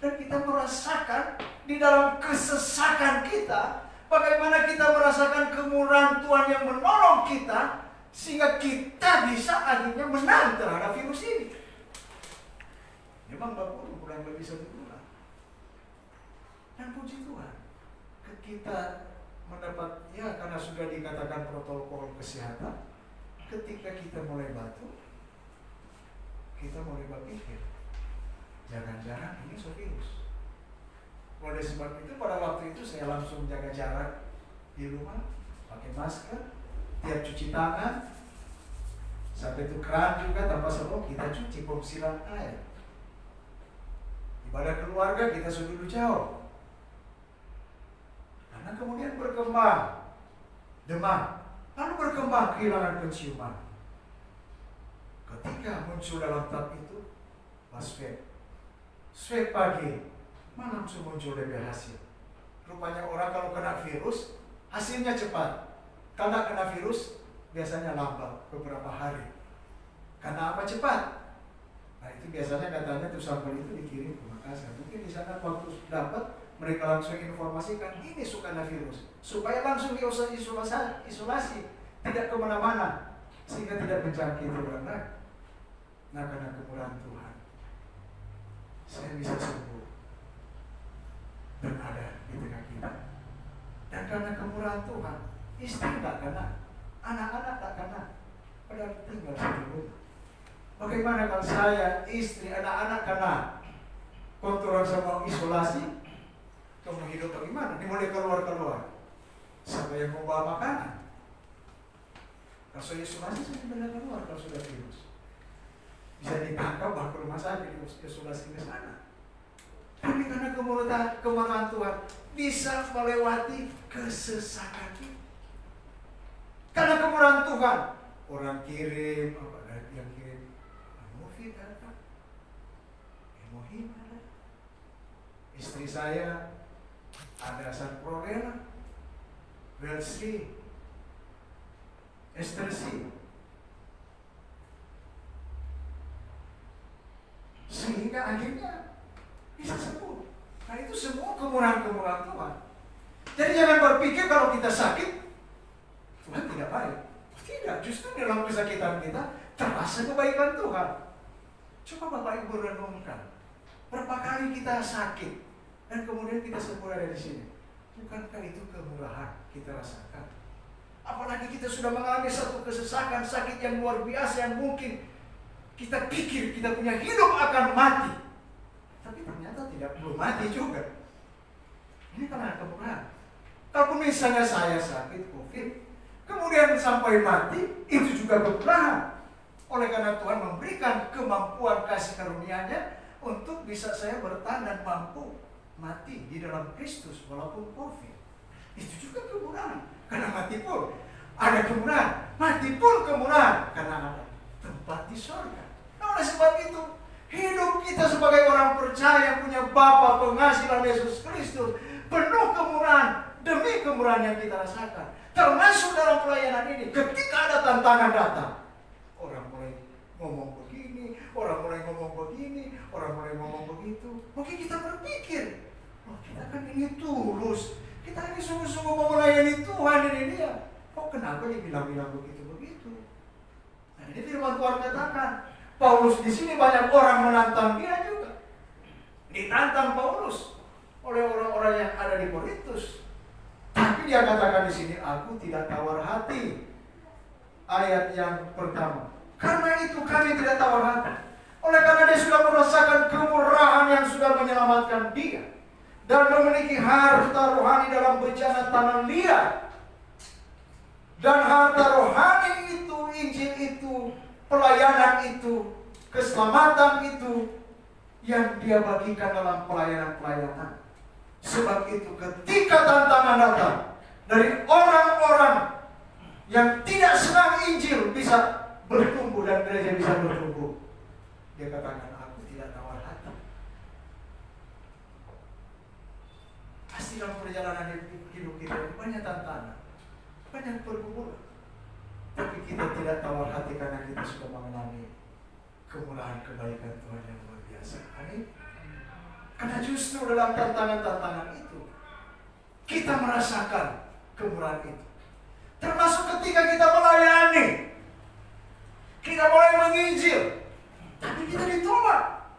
S2: Dan kita merasakan di dalam kesesakan kita bagaimana kita merasakan kemurahan Tuhan yang menolong kita sehingga kita bisa akhirnya menang terhadap virus ini. Memang Bapak kurang lebih 1 bulan. Dan puji Tuhan, kita mendapat, ya karena sudah dikatakan protokol kesehatan, ketika kita mulai batuk, kita mulai berpikir, jangan-jangan ini virus. Oleh sebab itu pada waktu itu saya langsung jaga jarak di rumah, pakai masker, tiap cuci tangan, sampai itu keran juga tanpa sebelum kita cuci pemsiram air. Ibadah keluarga kita sudah dulu jauh. Karena kemudian berkembang demam, lalu berkembang kehilangan penciuman. Ketika muncul dalam tahap itu, swab pagi, malam sudah muncul DB hasil. Rupanya orang kalau kena virus, hasilnya cepat. Kalau tidak kena virus, biasanya lambat beberapa hari. Karena apa cepat? Nah itu biasanya katanya tuh sampel itu dikirim ke Makassar. Mungkin di sana waktu dapat, mereka langsung informasikan ini kena virus, supaya langsung isolasi, tidak kemana-mana, sehingga tidak menjangkiti orang lain. Nah karena kemurahan Tuhan, saya bisa sembuh dan ada di tengah kita. Dan karena kemurahan Tuhan, istri tak kena, anak-anak tak kena, padahal tinggal satu rumah. Bagaimana kalau saya, istri, anak-anak kena? Kontrol sama isolasi, kamu hidup bagaimana? Ini boleh keluar-keluar. Siapa yang membawa makanan? Kalau saya isolasi, saya tidak keluar kalau sudah virus. Bisa ditangkap bawa ke rumah sakit, isolasi ke sana. Tapi karena kemurahan Tuhan bisa melewati kesesakan itu. Karena kemurahan Tuhan, orang kirim, apa yang kirim? Movie datang, emosi ada. Istri saya ada San Prorela, Welsi, Esther C. Sehingga akhirnya bisa sembuh. Nah itu semua kemurahan-kemurahan Tuhan. Jadi jangan berpikir kalau kita sakit, Tuhan tidak baik. Tidak, justru dalam kesakitan kita terasa kebaikan Tuhan. Coba Bapak Ibu renungkan, berapa kali kita sakit dan kemudian kita sembuh dari sini. Bukankah itu kemurahan kita rasakan? Apalagi kita sudah mengalami satu kesesakan, sakit yang luar biasa yang mungkin kita pikir kita punya hidup akan mati, tapi ternyata belum mati juga. Ini karena kemurahan. Kalau misalnya saya sakit COVID, kemudian sampai mati, itu juga kemurahan. Oleh karena Tuhan memberikan kemampuan kasih karunia-Nya untuk bisa saya bertahan dan mampu mati di dalam Kristus walaupun COVID. Itu juga kemudahan. Karena mati pun ada kemudahan. Mati pun kemudahan karena ada tempat di surga. Nah, oleh sebab itu, hidup kita sebagai orang percaya punya Bapa pengasih dalam Yesus Kristus penuh kemudahan demi kemurahan yang kita rasakan. Termasuk dalam pelayanan ini, ketika ada tantangan datang, orang mulai ngomong begini, orang mulai ngomong begini, orang mulai ngomong begitu. Mungkin kita berpikir, oh, kita kan ini tulus, kita ini sungguh-sungguh mau melayani Tuhan ini dia. Kok kenapa dia bilang-bilang begitu-begitu? Nah, ini firman Tuhan katakan, Paulus di sini banyak orang menantang dia juga. Ditantang Paulus oleh orang-orang yang ada di Korintus. Tapi dia katakan di sini, aku tidak tawar hati. Ayat yang pertama. Karena itu kami tidak tawar hati. Oleh karena dia sudah merasakan kemurahan yang sudah menyelamatkan dia. Dan memiliki harta rohani dalam bejana tanah liat. Dan harta rohani itu, Injil itu, pelayanan itu, keselamatan itu yang dia bagikan dalam pelayanan-pelayanan. Sebab itu ketika tantangan datang dari orang-orang yang tidak senang Injil bisa bertumbuh dan gereja bisa bertumbuh, dia katakan, aku tidak tawar hati. Pasti dalam perjalanan hidup kita banyak tantangan, banyak pergumulan. Tapi kita tidak tawar hati karena kita sudah mengalami kemurahan kebaikan Tuhan yang luar biasa. Amin. Karena justru dalam tantangan-tantangan itu kita merasakan kemurahan itu. Termasuk ketika kita melayani, kita mulai menginjil, tapi kita ditolak.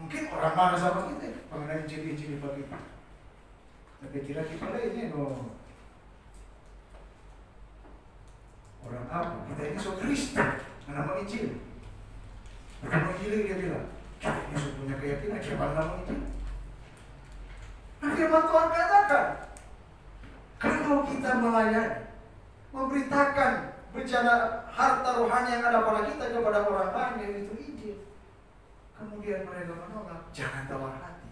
S2: Mungkin orang marah sama kita mengenai injil-injil bagi kita. Tapi kira kita ini orang apa? Kita ini so Kristen, nama injil. Nama injil dia bilang, ini punya keyakinan, siapa nama injil? Nah, firman Tuhan katakan, kalau kita melayani, memberitakan bencana harta rohani yang ada pada kita kepada orang lain, yaitu Injil, kemudian mereka menolak, jangan tawar hati.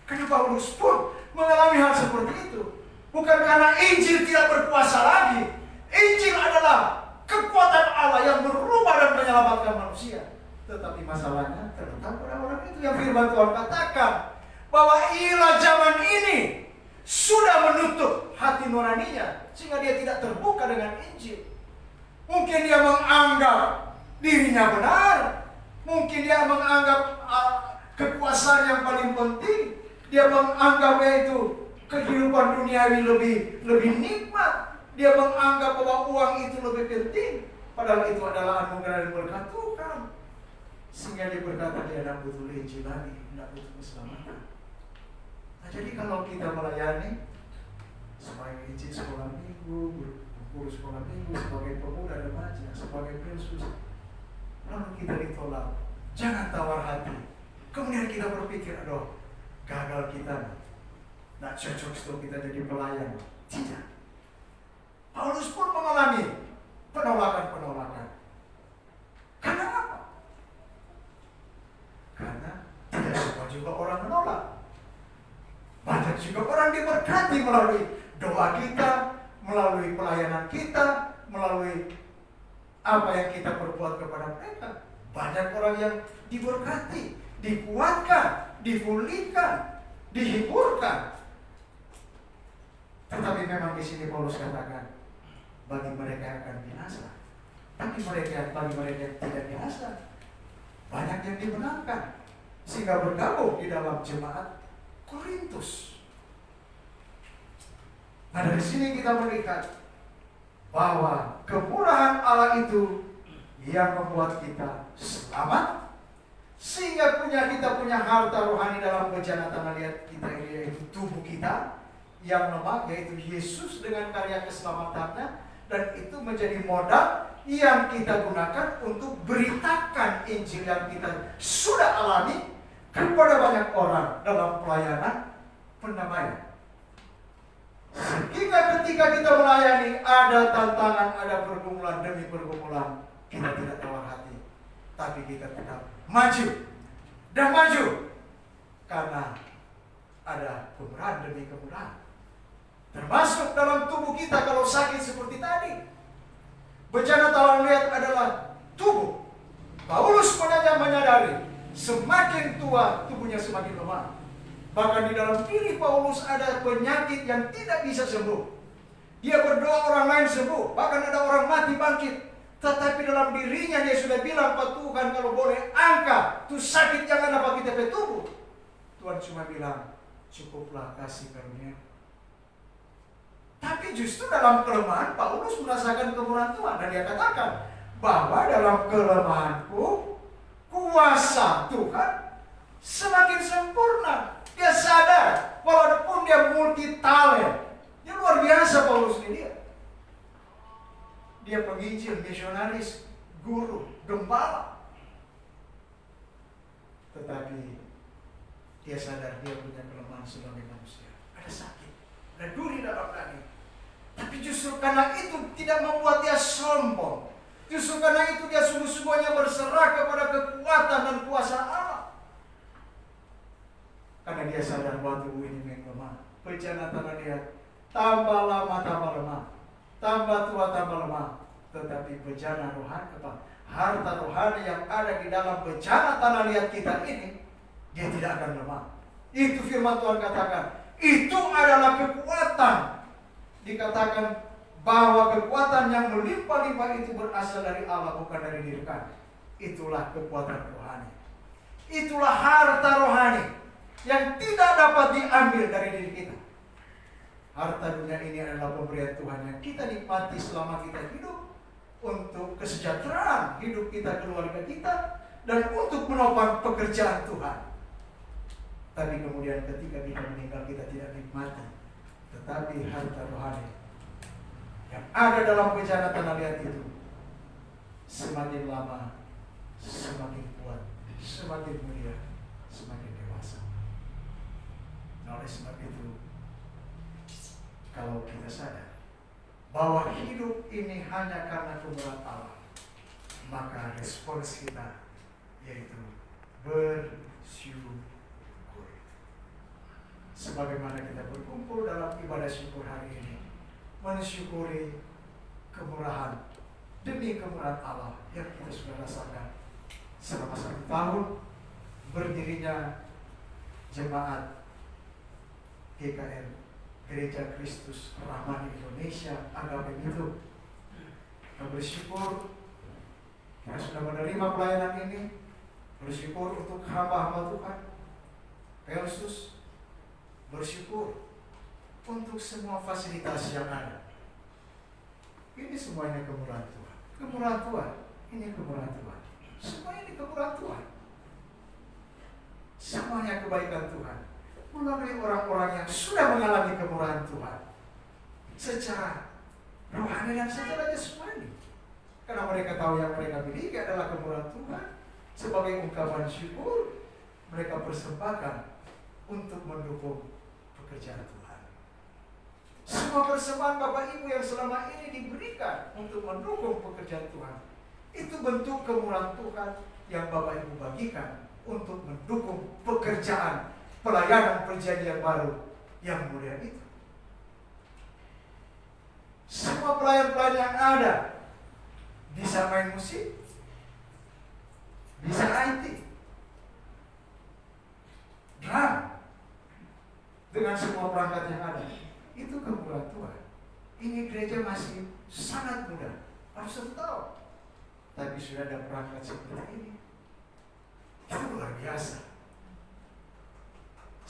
S2: Karena Paulus pun mengalami hal seperti itu. Bukan karena Injil tidak berkuasa lagi. Injil adalah kekuatan Allah yang merubah dan menyelamatkan manusia. Tetapi masalahnya terletak pada orang itu yang firman Tuhan katakan bahwa ialah zaman ini sudah menutup hati nuraninya sehingga dia tidak terbuka dengan Injil. Mungkin dia menganggap dirinya benar, mungkin dia menganggap kekuasaan yang paling penting, dia menganggap yaitu kehidupan duniawi lebih nikmat, dia menganggap bahwa uang itu lebih penting, padahal itu adalah anugerah dan berkat Tuhan. Sehingga dia berkata dia tidak butuh Injil lagi, tidak butuh keselamatan. Nah, jadi kalau kita melayani sebagai Injil sekolah minggu, guru sekolah minggu, sebagai pemuda remaja, sebagai Yesus, lalu kita ditolak, jangan tawar hati. Kemudian kita berpikir, aduh, gagal kita, tidak cocok untuk kita jadi pelayan. Tidak. Paulus pun mengalami penolakan-penolakan. Karena apa? Karena tidak semua juga orang menolak. Banyak juga orang diberkati melalui doa kita, melalui pelayanan kita, melalui apa yang kita perbuat kepada mereka. Banyak orang yang diberkati, dikuatkan, dipulihkan, dihiburkan. Tetapi memang di sini Paulus katakan, bagi mereka yang akan binasa, tapi bagi mereka yang tidak binasa, banyak yang dimenangkan sehingga bergabung di dalam jemaat Korintus. Nah, dari sini kita melihat bahwa kemurahan Allah itu yang membuat kita selamat, sehingga kita punya harta rohani dalam bejana tanah liat kita ini, yaitu tubuh kita yang lemah, yaitu Yesus dengan karya keselamatannya, dan itu menjadi modal yang kita gunakan untuk beritakan Injil yang kita sudah alami kepada banyak orang dalam pelayanan pendamaian. Sehingga ketika kita melayani, ada tantangan, ada pergumulan demi pergumulan, kita tidak tawar hati, tapi kita tetap maju dan maju, karena ada kemurahan demi kemurahan. Termasuk dalam tubuh kita kalau sakit seperti tadi. Bencana tak lihat adalah tubuh. Paulus menyadari semakin tua tubuhnya semakin lemah. Bahkan di dalam diri Paulus ada penyakit yang tidak bisa sembuh. Dia berdoa orang lain sembuh, bahkan ada orang mati bangkit. Tetapi dalam dirinya dia sudah bilang, Pak Tuhan kalau boleh angkat tuh sakit jangan apa kita pe tubuh. Tuhan cuma bilang, cukuplah kasih karunia. Tapi justru dalam kelemahan Paulus merasakan kemurahan Tuhan. Dan dia katakan bahwa dalam kelemahanku kuasa Tuhan semakin sempurna. Dia sadar walaupun dia multi talent. Dia luar biasa Paulus ini dia. Dia penginjil, misionaris, guru, gembala. Tetapi dia sadar dia punya kelemahan sebagai manusia. Ada sakit, ada duri dalam daging. Tapi justru karena itu tidak membuat dia sombong. Justru karena itu dia sungguh-sungguhnya berserah kepada kekuatan dan kuasa Allah. Karena dia sadar bahwa tubuh ini memang lemah. Bencana tanah dia tambah lama tambah lemah, tambah tua tambah lemah. Tetapi bencana rohani harta rohani yang ada di dalam bencana tanah liat kita ini, dia tidak akan lemah. Itu firman Tuhan katakan. Itu adalah kekuatan. Dikatakan bahwa kekuatan yang melimpah-limpah itu berasal dari Allah, bukan dari diri kami. Itulah kekuatan rohani. Itulah harta rohani yang tidak dapat diambil dari diri kita. Harta dunia ini adalah pemberian Tuhan yang kita nikmati selama kita hidup untuk kesejahteraan hidup kita, keluarga kita, dan untuk menopang pekerjaan Tuhan. Tapi kemudian ketika kita meninggal kita tidak nikmati. Tetapi harta rohani yang ada dalam bencana tanah liat itu semakin lama semakin kuat, semakin mulia, semakin dewasa. Nah, oleh sebab itu, kalau kita sadar bahwa hidup ini hanya karena kemurahan Allah, maka respons kita yaitu bersyukur. Sebagaimana kita berkumpul dalam ibadah syukur hari ini, mensyukuri kemurahan demi kemurahan Allah yang kita sudah rasakan selama 1 tahun berdirinya jemaat GKR, Gereja Kristus Rahmani Indonesia Agama itu. Kita bersyukur kita sudah menerima pelayanan ini. Bersyukur untuk hamba-hamba Tuhan Yesus. Bersyukur untuk semua fasilitas yang ada. Ini semuanya kemurahan Tuhan. Kemurahan Tuhan. Ini kemurahan Tuhan. Semua ini kemurahan Tuhan. Semuanya kebaikan Tuhan melalui orang-orang yang sudah mengalami kemurahan Tuhan secara rohani dan secara jasmani. Karena mereka tahu yang mereka miliki adalah kemurahan Tuhan. Sebagai ungkapan syukur, mereka persembahkan untuk mendukung pekerjaan Tuhan. Semua persembahan Bapak Ibu yang selama ini diberikan untuk mendukung pekerjaan Tuhan, itu bentuk kemurahan Tuhan yang Bapak Ibu bagikan untuk mendukung pekerjaan pelayanan perjanjian baru yang mulia itu. Semua pelayan-pelayan yang ada bisa main musik, bisa IT, drum, dengan semua perangkat yang ada. Itu kemurahan Tuhan. Ini gereja masih sangat muda, harus 1 tahun, tapi sudah ada perangkat seperti ini. Itu luar biasa.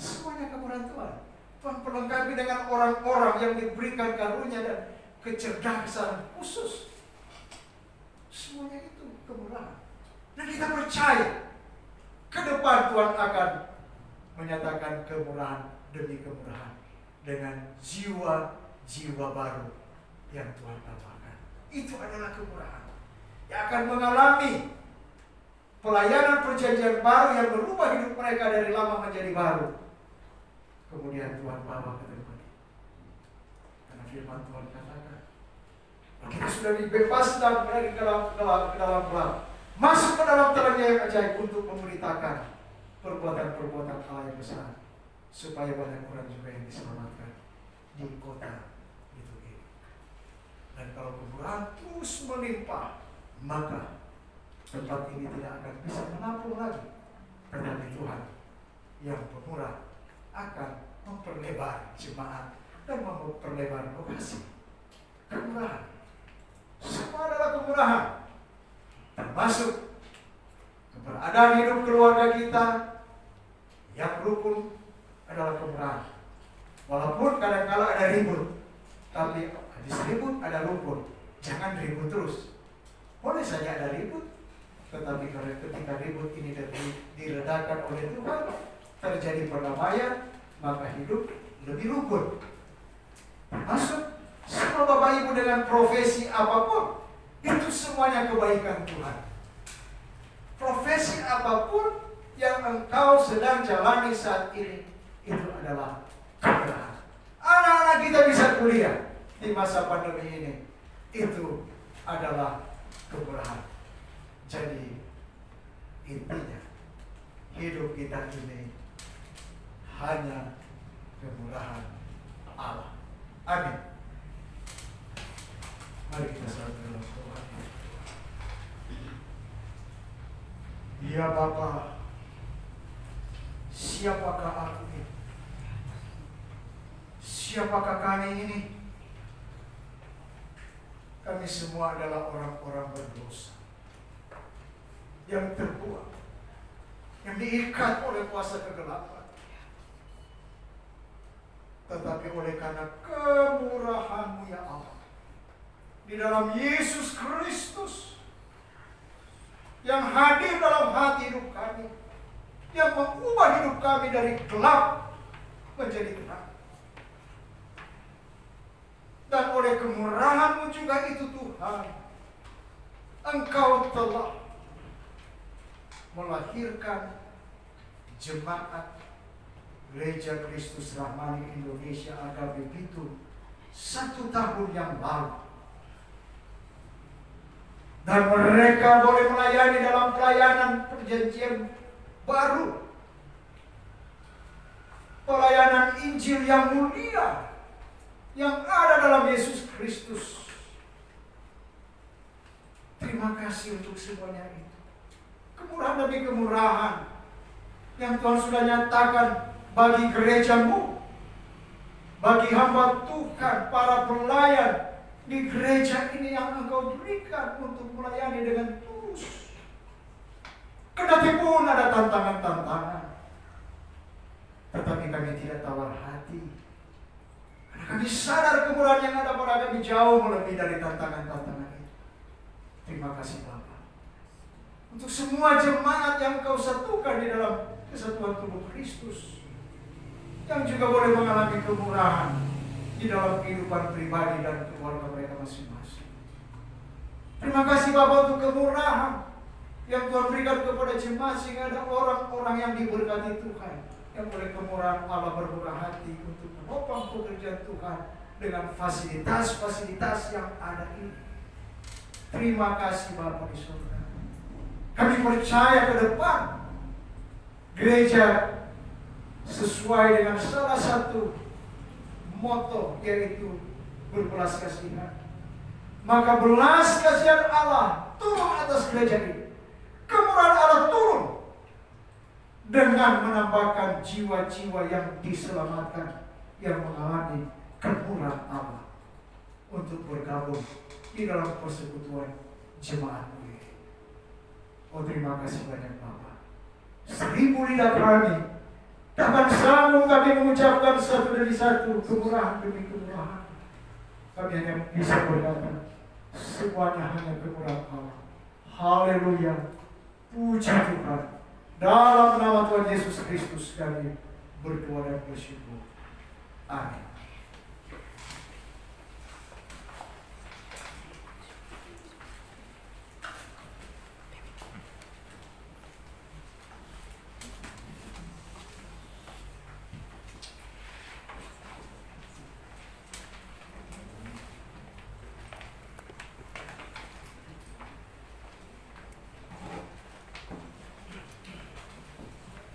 S2: Semuanya kemurahan Tuhan. Tuhan perlengkapi dengan orang-orang yang diberikan karunia dan kecerdasan khusus. Semuanya itu kemurahan. Dan kita percaya ke depan Tuhan akan menyatakan kemurahan demi kemurahan dengan jiwa-jiwa baru yang Tuhan tambahkan. Itu adalah kemurahan yang akan mengalami pelayanan perjanjian baru yang merubah hidup mereka dari lama menjadi baru. Kemudian Tuhan bawa ke depan. Karena firman Tuhan katakan, kita sudah dibebaskan dari dalam gelap, masuk ke dalam terangnya yang ajaib untuk memberitakan perbuatan-perbuatan Allah yang besar. supaya banyak orang juga yang diselamatkan di kota itu ini. Dan kalau kemurahan terus melimpah, maka tempat ini tidak akan bisa menampung lagi. Tetapi Tuhan yang pemurah akan memperlebar jemaat dan memperlebar lokasi. Kemurahan, semua adalah kemurahan, termasuk keberadaan hidup keluarga kita yang rukun adalah kemurahan. Walaupun kadang-kala ada ribut, tapi habis ribut ada rukun. Jangan ribut terus. Boleh saja ada ribut, tetapi kalau ketika ribut ini diredakan oleh Tuhan, terjadi perdamaian, maka hidup lebih rukun. Masuk semua Bapak Ibu dengan profesi apapun, itu semuanya kebaikan Tuhan. Profesi apapun yang engkau sedang jalani saat ini, itu adalah kemurahan. Anak-anak kita bisa kuliah di masa pandemi ini, itu adalah kemurahan. Jadi intinya hidup kita ini hanya kemurahan Allah. Amin. Mari kita salat dalam Tuhan. Ya Bapa, siapakah aku ini? Siapakah kami ini? Kami semua adalah orang-orang berdosa yang terbuang, yang diikat oleh kuasa kegelapan. Tetapi oleh karena kemurahan-Mu ya Allah, di dalam Yesus Kristus yang hadir dalam hati hidup kami, yang mengubah hidup kami dari gelap menjadi terang. Dan oleh kemurahan-Mu juga itu Tuhan, Engkau telah melahirkan jemaat Gereja Kristus Rahmani Indonesia Agape Bitung 1 tahun yang lalu. Dan mereka boleh melayani dalam pelayanan perjanjian baru, pelayanan Injil yang mulia yang ada dalam Yesus Kristus. Terima kasih untuk semuanya itu. Kemurahan demi kemurahan yang Tuhan sudah nyatakan bagi gereja-Mu, bagi hamba Tuhan, para pelayan di gereja ini yang Engkau berikan untuk melayani dengan tulus. Kendati pun ada tantangan-tantangan, tetapi kami tidak tawar hati. Karena kami sadar kemurahan yang ada pada kami jauh melebihi dari tantangan-tantangan itu. Terima kasih Bapa untuk semua jemaat yang Kau satukan di dalam kesatuan tubuh Kristus, yang juga boleh mengalami kemurahan di dalam kehidupan pribadi dan keluarga mereka masing-masing. Terima kasih Bapa untuk kemurahan yang Tuhan berikan kepada jemaat, sehingga ada orang-orang yang diberkati Tuhan, yang oleh kemurahan Allah bermurah hati untuk menopang pekerjaan Tuhan dengan fasilitas-fasilitas yang ada ini. Terima kasih Bapa di surga. Kami percaya ke depan gereja sesuai dengan salah satu moto, yaitu berbelas kasihan. Maka belas kasihan Allah turun atas gereja ini. Kemurahan Allah turun dengan menambahkan jiwa-jiwa yang diselamatkan, yang mengalami kemurahan Allah untuk bergabung di dalam persekutuan jemaat ini. Oh, terima kasih banyak Bapak. 1000 lidah kami takkan sanggup kami mengucapkan satu demi satu kemurahan demi kemurahan. Kami hanya bisa berkata, semuanya hanya kemurahan Allah. Haleluya. Puji Tuhan. Dalam nama Tuhan Yesus Kristus kami berdoa dan bersyukur. Amin.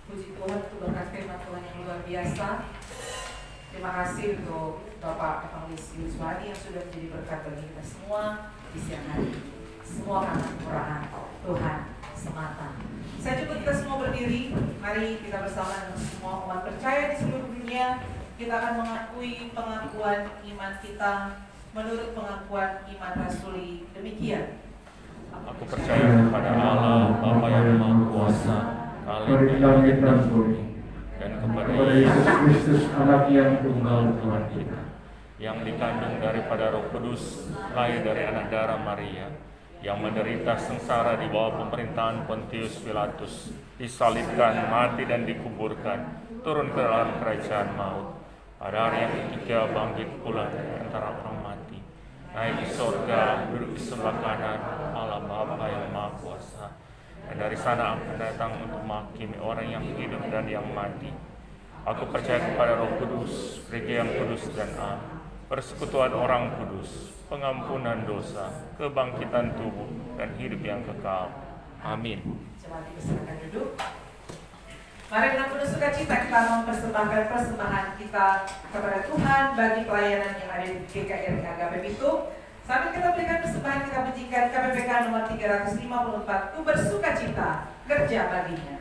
S1: Puji Tuhan untuk berkat firman Tuhan yang luar biasa. dan menjadi berkat bagi kita semua di siang hari ini. Semua karena kemurahan Tuhan semata. Saya cukup kita semua berdiri. Mari kita bersama dengan semua umat percaya di seluruh dunia. Kita akan mengakui pengakuan iman kita menurut pengakuan iman rasuli. Demikian.
S5: Aku percaya kepada Allah, Bapa yang Maha Kuasa,
S2: Dari langit dan bumi,
S5: dan kepada
S2: kepada
S5: Yesus
S2: Yesus Kristus, anak yang
S5: Tunggal
S2: tunggal
S5: Tuhan kita, yang dikandung daripada Roh Kudus, lahir dari anak darah Maria, yang menderita sengsara di bawah pemerintahan Pontius Pilatus, disalibkan, mati dan dikuburkan, turun ke dalam kerajaan maut. Pada hari yang ketiga bangkit pula dari antara orang mati, naik ke surga, duduk di sebelah kanan Allah Bapa yang Maha Kuasa, dan dari sana akan datang untuk menghakimi orang yang hidup dan yang mati. Aku percaya kepada Roh Kudus, gereja yang kudus dan am, persekutuan orang kudus, pengampunan dosa, kebangkitan tubuh, dan hidup yang kekal. Amin.
S1: Jemaat dipersilakan duduk. Mari dengan penuh sukacita kita mempersembahkan persembahan kita kepada Tuhan bagi pelayanan yang ada di GKRI Agape Bitung. Sambil kita berikan persembahan, kita pujikan KPPK nomor 354, Ku bersukacita kerja baginya.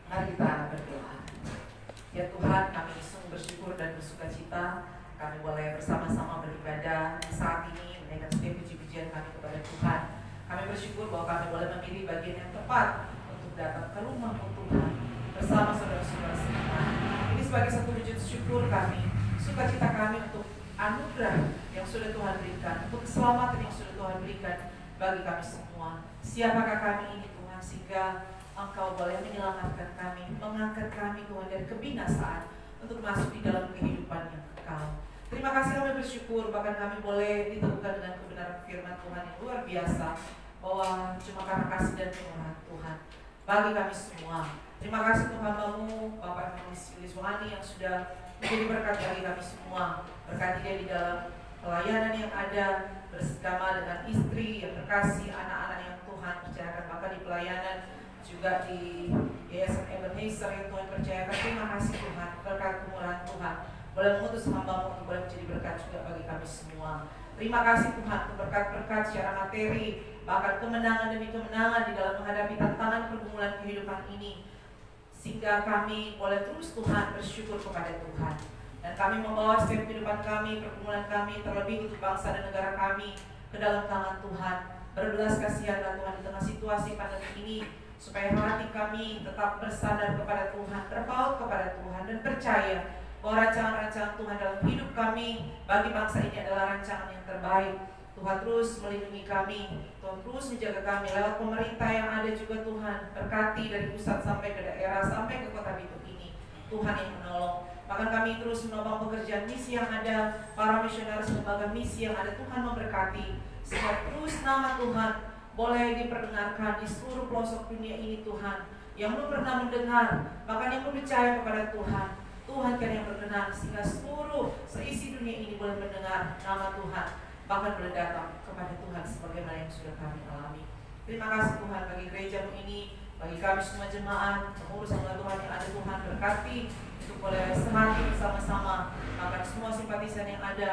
S1: Mari kita berdoa. Ya Tuhan, kami sungguh bersyukur dan bersukacita kami boleh bersama-sama beribadah saat ini, menaikkan setiap puji-pujian kami kepada Tuhan. Kami bersyukur bahwa kami boleh memilih bagian yang tepat untuk datang ke rumah Tuhan bersama saudara-saudara sekalian. Ini sebagai satu wujud syukur kami, sukacita kami untuk anugerah yang sudah Tuhan berikan, untuk keselamatan yang sudah Tuhan berikan bagi kami semua. Siapakah kami ini Tuhan, sehingga Engkau boleh menyelamatkan kami, mengangkat kami Tuhan dari kebinasaan untuk masuk di dalam kehidupan yang kekal. Terima kasih, kami bersyukur bahkan kami boleh ditemukan dengan kebenaran firman Tuhan yang luar biasa, bahwa cuma karena kasih dan kemurahan Tuhan bagi kami semua. Terima kasih untuk hamba-Mu Bapak Evangelis Yohani yang sudah menjadi berkat bagi kami semua. Berkati dia di dalam pelayanan yang ada bersama dengan istri yang terkasih, anak-anak yang Tuhan percayakan bahkan di pelayanan juga di Yayasan Ebenezer yang Tuhan percayakan. Terima kasih Tuhan, berkat kemurahan Tuhan boleh mengutus hamba-Mu untuk boleh menjadi berkat juga bagi kami semua. Terima kasih Tuhan untuk berkat-berkat secara materi, bahkan kemenangan demi kemenangan di dalam menghadapi tantangan pergumulan kehidupan ini, sehingga kami boleh terus Tuhan bersyukur kepada Tuhan. Dan kami membawa setiap kehidupan kami, pergumulan kami, terlebih untuk bangsa dan negara kami ke dalam tangan Tuhan. Berbelas kasihanlah Tuhan di tengah situasi pandemi ini, supaya hati kami tetap bersandar kepada Tuhan, terpaut kepada Tuhan, dan percaya bahwa rancangan-rancangan Tuhan dalam hidup kami bagi bangsa ini adalah rancangan yang terbaik. Tuhan terus melindungi kami, Tuhan terus menjaga kami lewat pemerintah yang ada juga Tuhan. Berkati dari pusat sampai ke daerah, sampai ke kota Bitung ini, Tuhan yang menolong. Bahkan kami terus menopang pekerjaan misi yang ada, para misionaris lembaga misi yang ada, Tuhan memberkati. Sehingga terus nama Tuhan boleh diperdengarkan di seluruh pelosok dunia ini Tuhan. Yang belum pernah mendengar, bahkan yang belum percaya kepada Tuhan, Tuhan kan yang berkenan, sehingga seluruh seisi dunia ini boleh mendengar nama Tuhan, bahkan boleh datang kepada Tuhan sebagaimana yang sudah kami alami. Terima kasih Tuhan bagi gereja-Mu ini, bagi kami semua jemaat, pengurus hamba Tuhan yang ada, Tuhan berkati untuk boleh sehati bersama-sama, bahkan semua simpatisan yang ada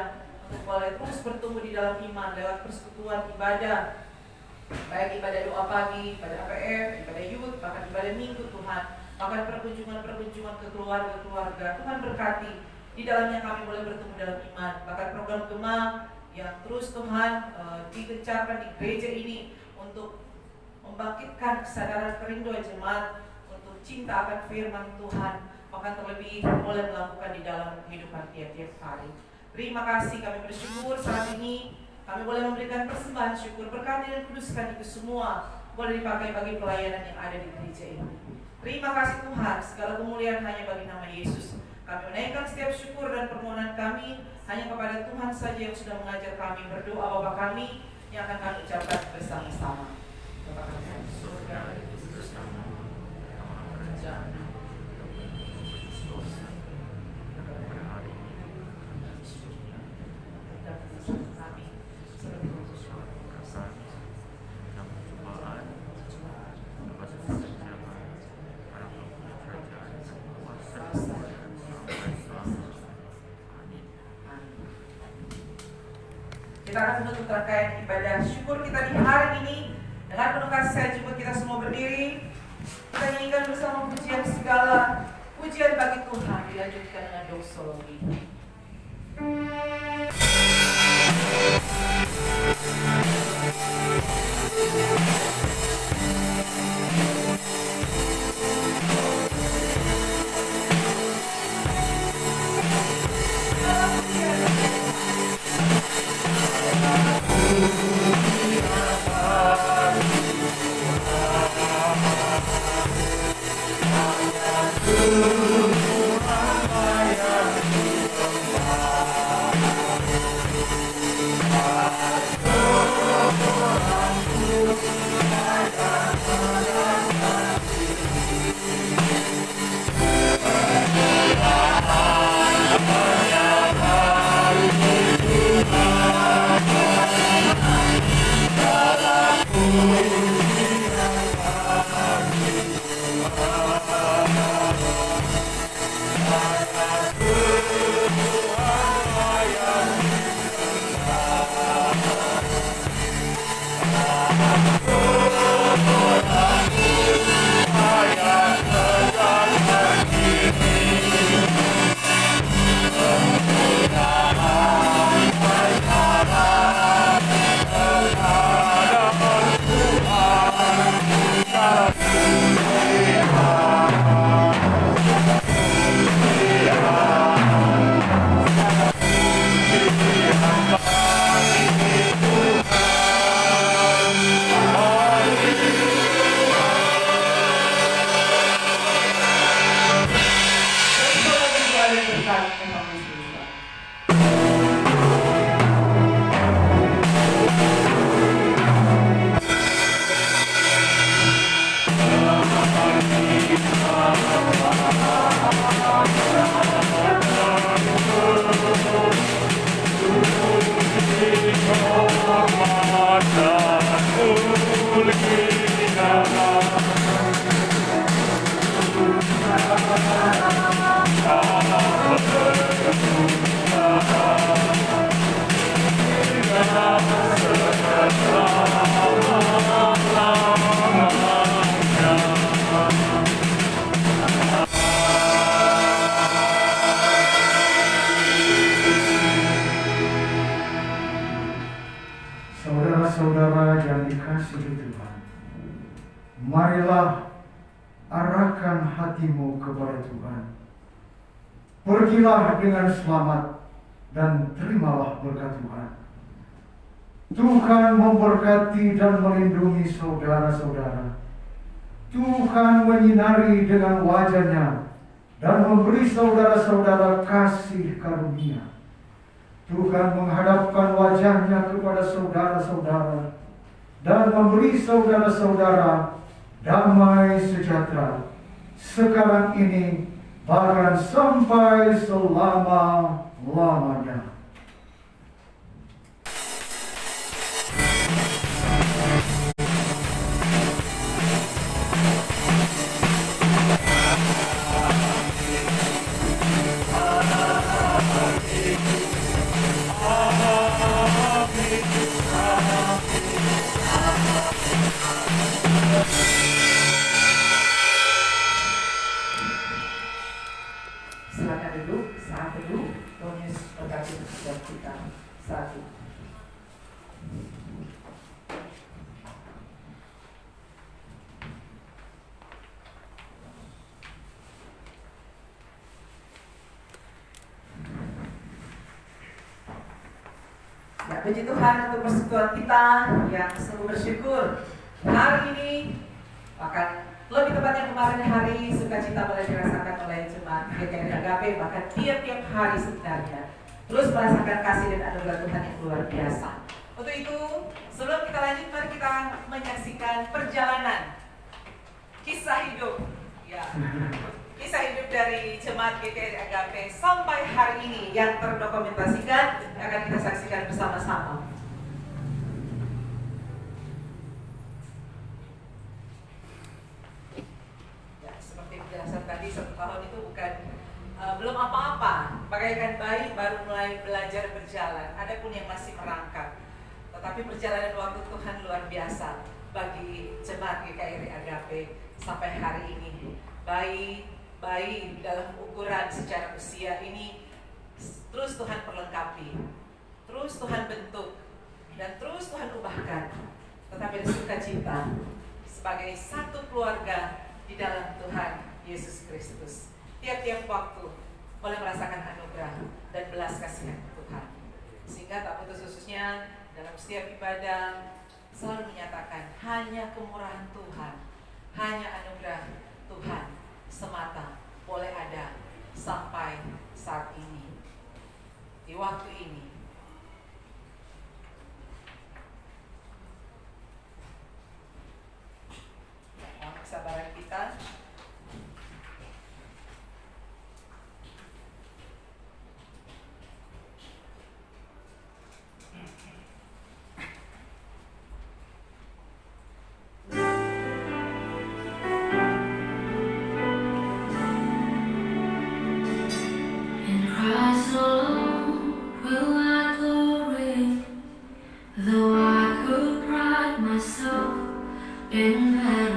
S1: untuk boleh terus bertumbuh di dalam iman lewat persekutuan ibadah, baik ibadah doa pagi, ibadah APF, ibadah youth, bahkan ibadah minggu Tuhan, bahkan perkunjungan ke keluarga. Tuhan berkati di dalamnya kami boleh bertumbuh dalam iman, bahkan program Gema yang terus Tuhan digencarkan di gereja ini untuk membangkitkan kesadaran kerinduan jemaat untuk cinta akan firman Tuhan, bahkan terlebih boleh melakukan di dalam kehidupan tiap-tiap hari. Terima kasih, kami bersyukur saat ini kami boleh memberikan persembahan syukur, berkati dan kuduskan itu semua boleh dipakai bagi pelayanan yang ada di gereja ini. Terima kasih Tuhan, segala kemuliaan hanya bagi nama Yesus. Kami menaikkan setiap syukur dan permohonan kami hanya kepada Tuhan saja yang sudah mengajar kami berdoa Bapa kami yang akan kami ucapkan bersama-sama. Bapa kami yang di surga, dikudus namamu, kerajaan kita akan menutup rangkaian ibadah syukur kita di hari ini dengan penuh kasih. Saya jemput kita semua berdiri. Kita nyanyikan bersama pujian segala pujian bagi Tuhan, dilanjutkan dengan doksologi.
S2: Saudara-saudara yang dikasihi Tuhan, marilah arahkan hatimu kepada Tuhan. Pergilah dengan selamat dan terimalah berkat Tuhan. Tuhan memberkati dan melindungi saudara-saudara. Tuhan menyinari dengan wajah-Nya dan memberi saudara-saudara kasih karunia. Tuhan menghadapkan wajah-Nya kepada saudara-saudara dan memberi saudara-saudara damai sejahtera sekarang ini bahkan sampai selama-lamanya.
S1: Silakan duduk, saat duduk, Tuhan Yesus berkati setiap kita saat ini. Ya, puji Tuhan untuk persekutuan kita yang sungguh bersyukur. Hari ini, bahkan lebih tepatnya kemarin hari sukacita boleh dirasakan oleh jemaat GKRI Agape, bahkan tiap-tiap hari sebenarnya terus merasakan kasih dan anugerah Tuhan yang luar biasa. Untuk itu, sebelum kita lanjut, mari kita menyaksikan perjalanan kisah hidup, ya, kisah hidup dari jemaat GKRI Agape sampai hari ini yang terdokumentasikan akan kita saksikan bersama-sama. Tadi 1 tahun itu bukan belum apa-apa, bagaikan bayi baru mulai belajar berjalan, ada pun yang masih merangkak. Tetapi perjalanan waktu Tuhan luar biasa bagi jemaat GKRI Agape sampai hari ini. Bayi dalam ukuran secara usia ini terus Tuhan perlengkapi, terus Tuhan bentuk, dan terus Tuhan ubahkan. Tetapi ada sukacita sebagai satu keluarga di dalam Tuhan Yesus Kristus. Tiap-tiap waktu boleh merasakan anugerah dan belas kasihan Tuhan. Sehingga tak putus khususnya dalam setiap ibadah selalu menyatakan hanya kemurahan Tuhan, hanya anugerah Tuhan semata boleh ada sampai saat ini. Di waktu ini mohon kesabaran kita.
S3: And everything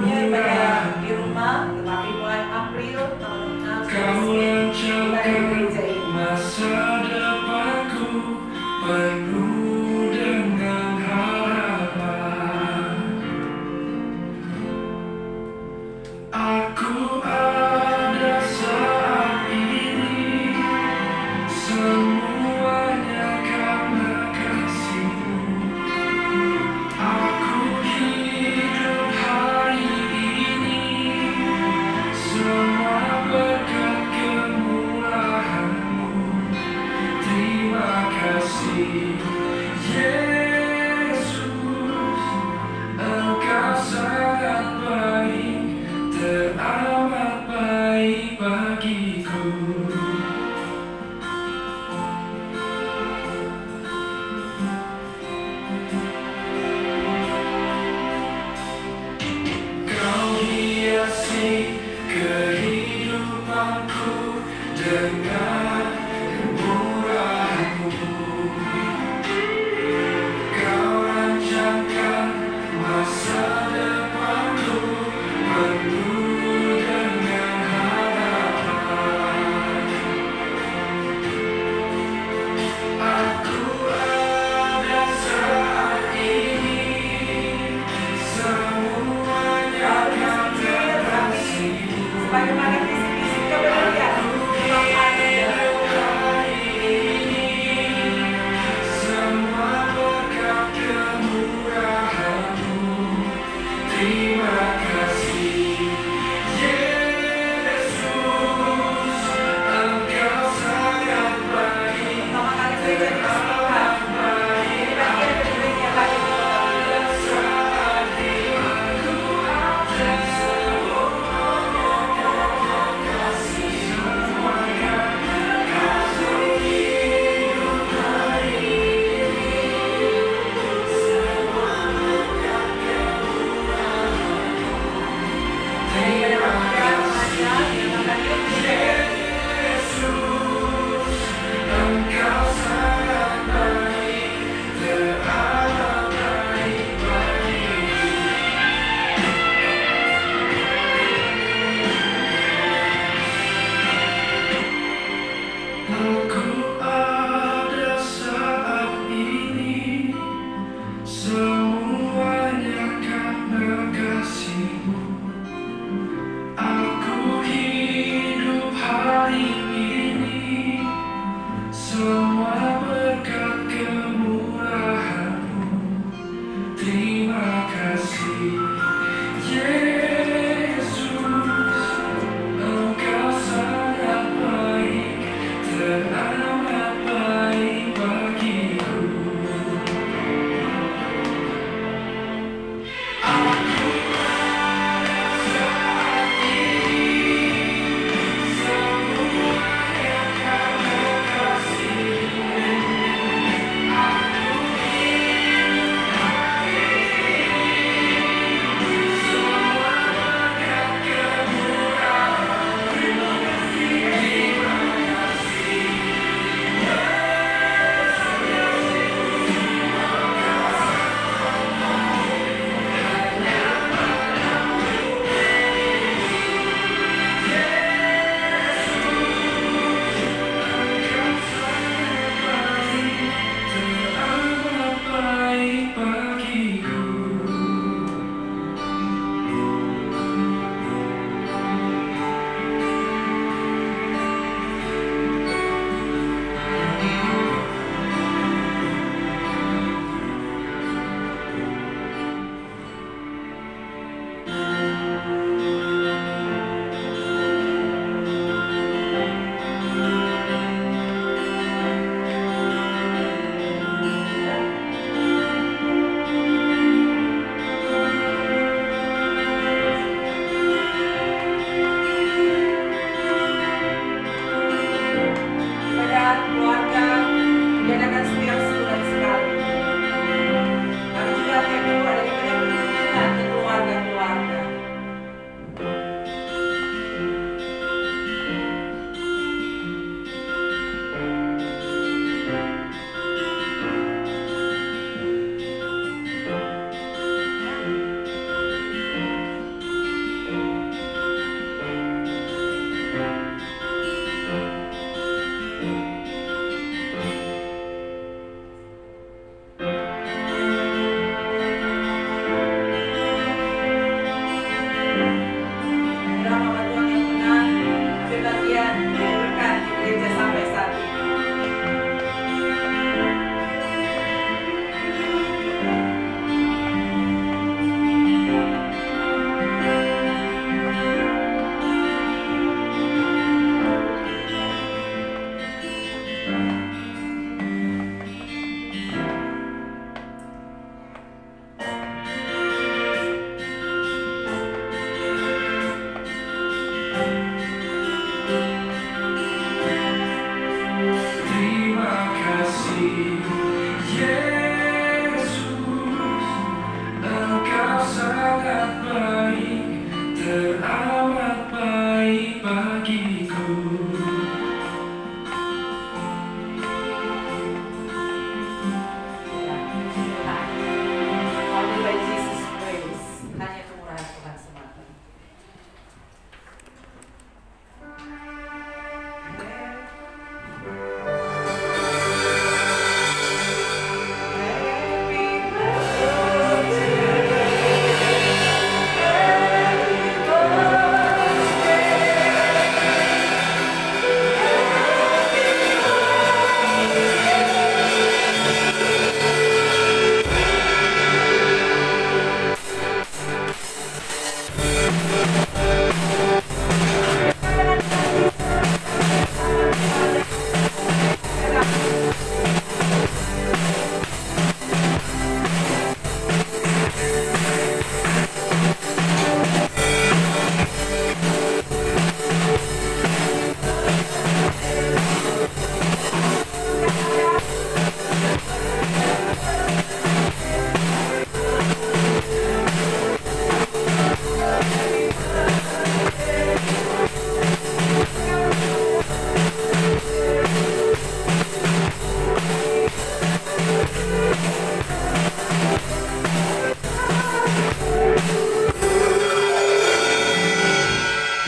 S1: tentunya ibadah di rumah, tetapi mulai April tahun 6 kita di gereja ini.
S3: Masa depanku penuh dengan harapan. Aku ada saat ini, semuanya karena kasih-Mu. Aku hidup hari ini, semua berkat kemurahan-Mu. Terima kasih, Yesus, Engkau sangat baik, teramat baik bagiku. Kau hiasi kehidupanku dengan kemurahan-Mu. Kau rancangkan masa depanku penuh dengan harapan. Aku ada saat ini, semuanya karena kasih-Mu.
S1: Sebagaimana visi-misi kebenaran, Tuhan ada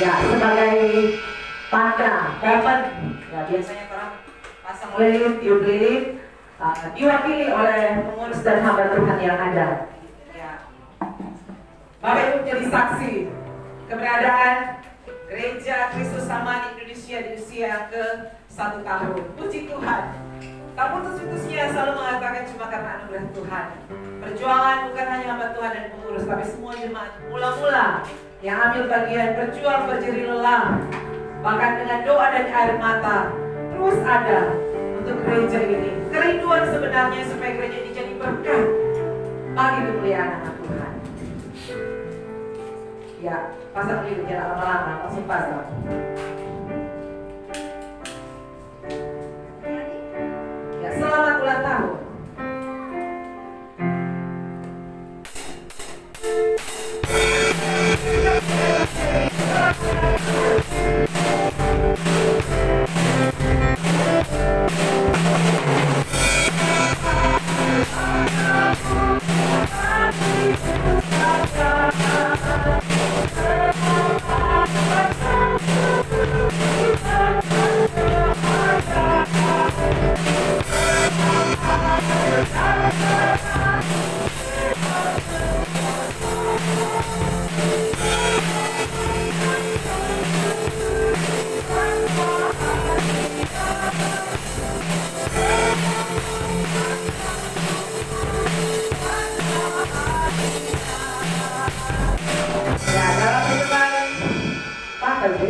S1: Ya, sebagai tanda dapat, ya biasanya orang pasang lilin, tiup lilin, diwakili oleh pengurus dan hamba Tuhan yang ada. Ya. Bapak Ibu menjadi saksi keberadaan Gereja Kristus Samaan Indonesia di usia ke-1 tahun. Puji Tuhan. Tak putus-putusnya selalu mengatakan cuma karena anugerah Tuhan. Perjuangan bukan hanya hamba Tuhan dan pengurus, tapi semua jemaat mula-mula yang ambil bagian berjuang berjerih lelah, bahkan dengan doa dan air mata terus ada untuk gereja ini. Kerinduan sebenarnya supaya gereja ini jadi berkah bagi kemuliaan nama Tuhan. Ya, pasang lilin jangan lama-lama, langsung pasang. Ya, selamat ulang tahun.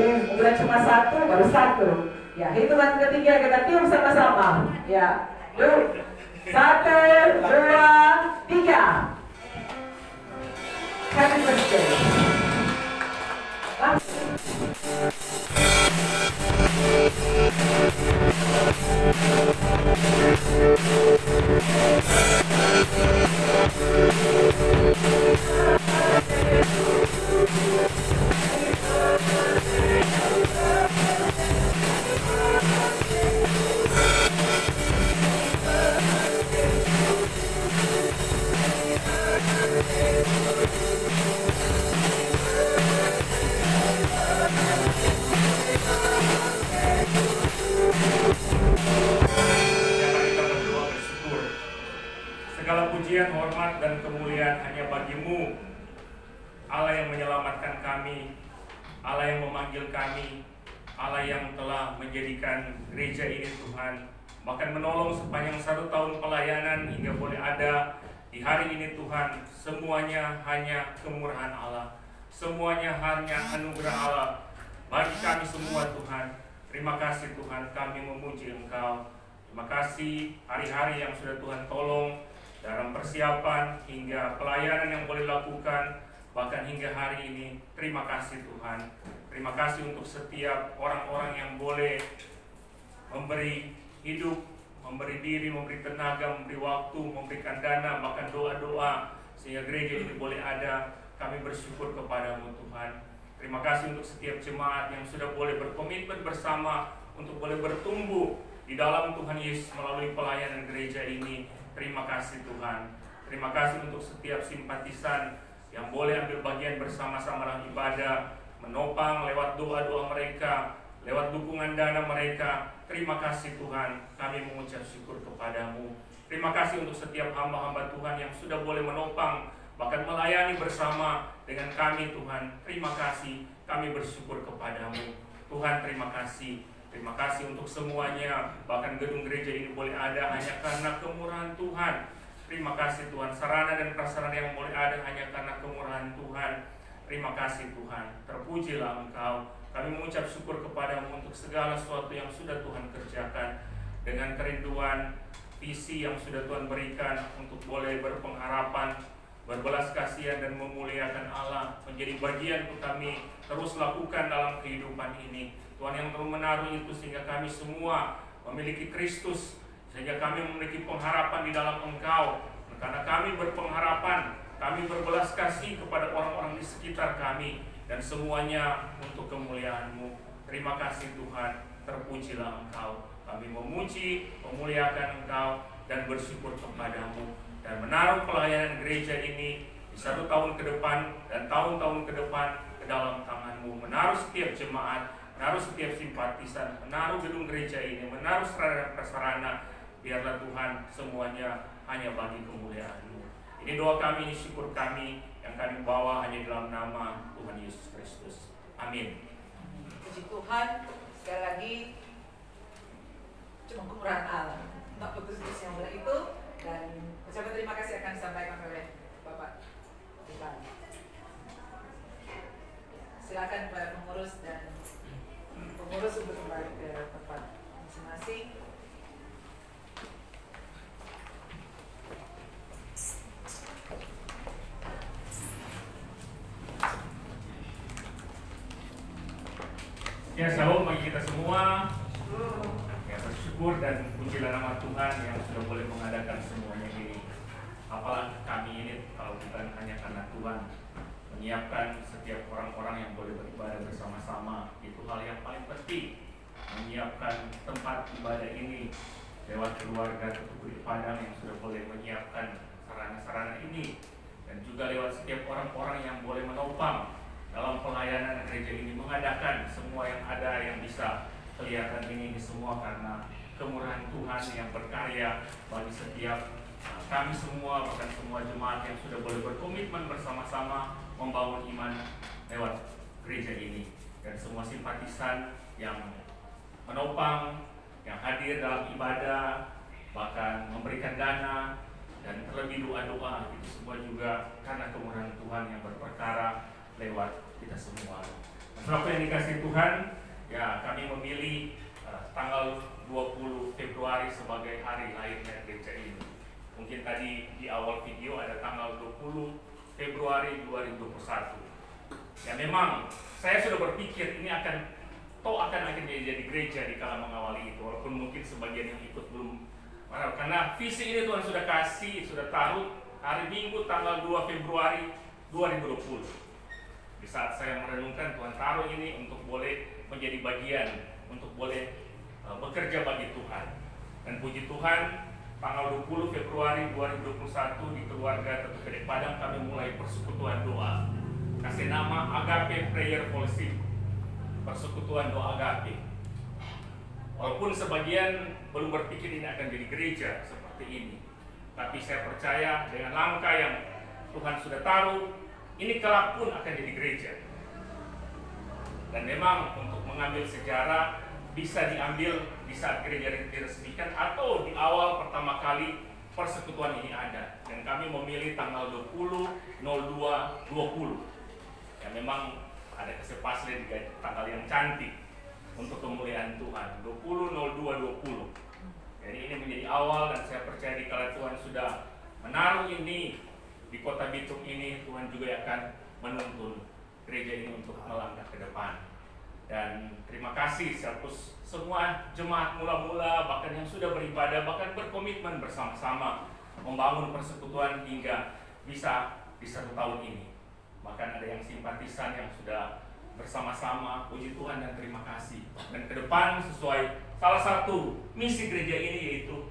S1: Bukan cuma satu, baru satu. Ya, hitungan ketiga kita tiup sama-sama. Ya, yuk. 1, 2, 3. Happy birthday. Langsung.
S5: Segala pujian, hormat, dan kemuliaan hanya bagi-Mu, Allah yang menyelamatkan kami, Allah yang memanggil kami, Allah yang telah menjadikan gereja ini Tuhan, bahkan menolong sepanjang 1 tahun pelayanan hingga boleh ada di hari ini Tuhan. Semuanya hanya kemurahan Allah, semuanya hanya anugerah Allah bagi kami semua Tuhan. Terima kasih Tuhan, kami memuji Engkau. Terima kasih hari-hari yang sudah Tuhan tolong dalam persiapan hingga pelayanan yang boleh lakukan, bahkan hingga hari ini. Terima kasih Tuhan. Terima kasih untuk setiap orang-orang yang boleh memberi hidup, memberi diri, memberi tenaga, memberi waktu, memberikan dana, bahkan doa-doa sehingga gereja ini boleh ada. Kami bersyukur kepadamu Tuhan. Terima kasih untuk setiap jemaat yang sudah boleh berkomitmen bersama untuk boleh bertumbuh di dalam Tuhan Yesus melalui pelayanan gereja ini. Terima kasih Tuhan. Terima kasih untuk setiap simpatisan yang boleh ambil bagian bersama-sama dalam ibadah, menopang lewat doa-doa mereka, lewat dukungan dana mereka. Terima kasih Tuhan, kami mengucap syukur kepadamu. Terima kasih untuk setiap hamba-hamba Tuhan yang sudah boleh menopang, bahkan melayani bersama dengan kami Tuhan. Terima kasih, kami bersyukur kepadamu Tuhan. Terima kasih. Terima kasih untuk semuanya, bahkan gedung gereja ini boleh ada hanya karena kemurahan Tuhan. Terima kasih Tuhan, sarana dan prasarana yang boleh ada hanya karena kemurahan Tuhan. Terima kasih Tuhan, terpujilah Engkau. Kami mengucap syukur kepadamu untuk segala sesuatu yang sudah Tuhan kerjakan, dengan kerinduan, visi yang sudah Tuhan berikan untuk boleh berpengharapan, berbelas kasihan dan memuliakan Allah menjadi bagian untuk kami terus lakukan dalam kehidupan ini. Tuhan yang terus menaruh itu sehingga kami semua memiliki Kristus, sehingga kami memiliki pengharapan di dalam Engkau. Karena kami berpengharapan, kami berbelas kasih kepada orang-orang di sekitar kami, dan semuanya untuk kemuliaan-Mu. Terima kasih Tuhan, terpujilah Engkau. Kami memuji, memuliakan Engkau, dan bersyukur kepadamu, dan menaruh pelayanan gereja ini di 1 tahun ke depan dan tahun-tahun ke depan ke dalam tangan-Mu. menaruh setiap jemaat, menaruh setiap simpatisan, menaruh gedung gereja ini, menaruh sarana prasarana. Biarlah Tuhan semuanya hanya bagi kemuliaan-Mu. Ini doa kami, ini syukur kami yang kami bawa hanya dalam nama Tuhan Yesus Kristus. Amin.
S1: Puji Tuhan, sekali lagi cuma kemurahan Allah, tak putus yang mulia itu, dan ucapan terima kasih akan disampaikan oleh Bapak Iban. Silakan para pengurus dan pengurus untuk kembali ke tempat masing-masing.
S5: Ya, shalom bagi kita semua. Ya, bersyukur dan pujilah nama Tuhan yang sudah boleh mengadakan semuanya ini. Apalah kami ini kalau bukan hanya karena Tuhan menyiapkan setiap orang-orang yang boleh beribadah bersama-sama. Itu hal yang paling penting. Menyiapkan tempat ibadah ini lewat keluarga Ketukuri Padang yang sudah boleh menyiapkan sarana-sarana ini, dan juga lewat setiap orang-orang yang boleh menopang dalam pelayanan gereja ini, mengadakan semua yang ada yang bisa kelihatan ini semua karena kemurahan Tuhan yang berkarya bagi setiap kami semua, bahkan semua jemaat yang sudah boleh berkomitmen bersama-sama membangun iman lewat gereja ini, dan semua simpatisan yang menopang, yang hadir dalam ibadah, bahkan memberikan dana, dan terlebih doa-doa, itu semua juga karena kemurahan Tuhan yang berperkara lewat kita semua. Sebab yang dikasih Tuhan, ya kami memilih tanggal 20 Februari sebagai hari lahirnya gereja ini. Mungkin tadi di awal video ada tanggal 20 Februari 2021. Ya memang saya sudah berpikir ini akan jadi gereja di kala mengawali itu, walaupun mungkin sebagian yang ikut belum. Karena visi ini Tuhan sudah kasih, sudah taruh hari Minggu tanggal 2 Februari 2020. Di saat saya merenungkan, Tuhan taruh ini untuk boleh menjadi bagian, untuk boleh bekerja bagi Tuhan. Dan puji Tuhan, tanggal 20 Februari 2021 di keluarga Ketukuri Padang kami mulai persekutuan doa. Kasih nama Agape Prayer Fellowship, persekutuan doa Agape. Walaupun sebagian belum berpikir ini akan jadi gereja seperti ini, tapi saya percaya dengan langkah yang Tuhan sudah taruh, ini kelak pun akan jadi gereja. Dan memang untuk mengambil sejarah bisa diambil di saat gereja diresmikan atau di awal pertama kali persekutuan ini ada. Dan kami memilih tanggal 20/02/20. Ya memang ada kesepasan di tanggal yang cantik untuk kemuliaan Tuhan, 20/02/20. Jadi ini menjadi awal, dan saya percaya di kala Tuhan sudah menaruh ini di kota Bitung ini, Tuhan juga akan menuntun gereja ini untuk melangkah ke depan. Dan terima kasih semua jemaat mula-mula, bahkan yang sudah beribadah, bahkan berkomitmen bersama-sama membangun persekutuan hingga bisa di 1 tahun ini. Bahkan ada yang simpatisan yang sudah bersama-sama, puji Tuhan dan terima kasih. Dan ke depan sesuai salah satu misi gereja ini, yaitu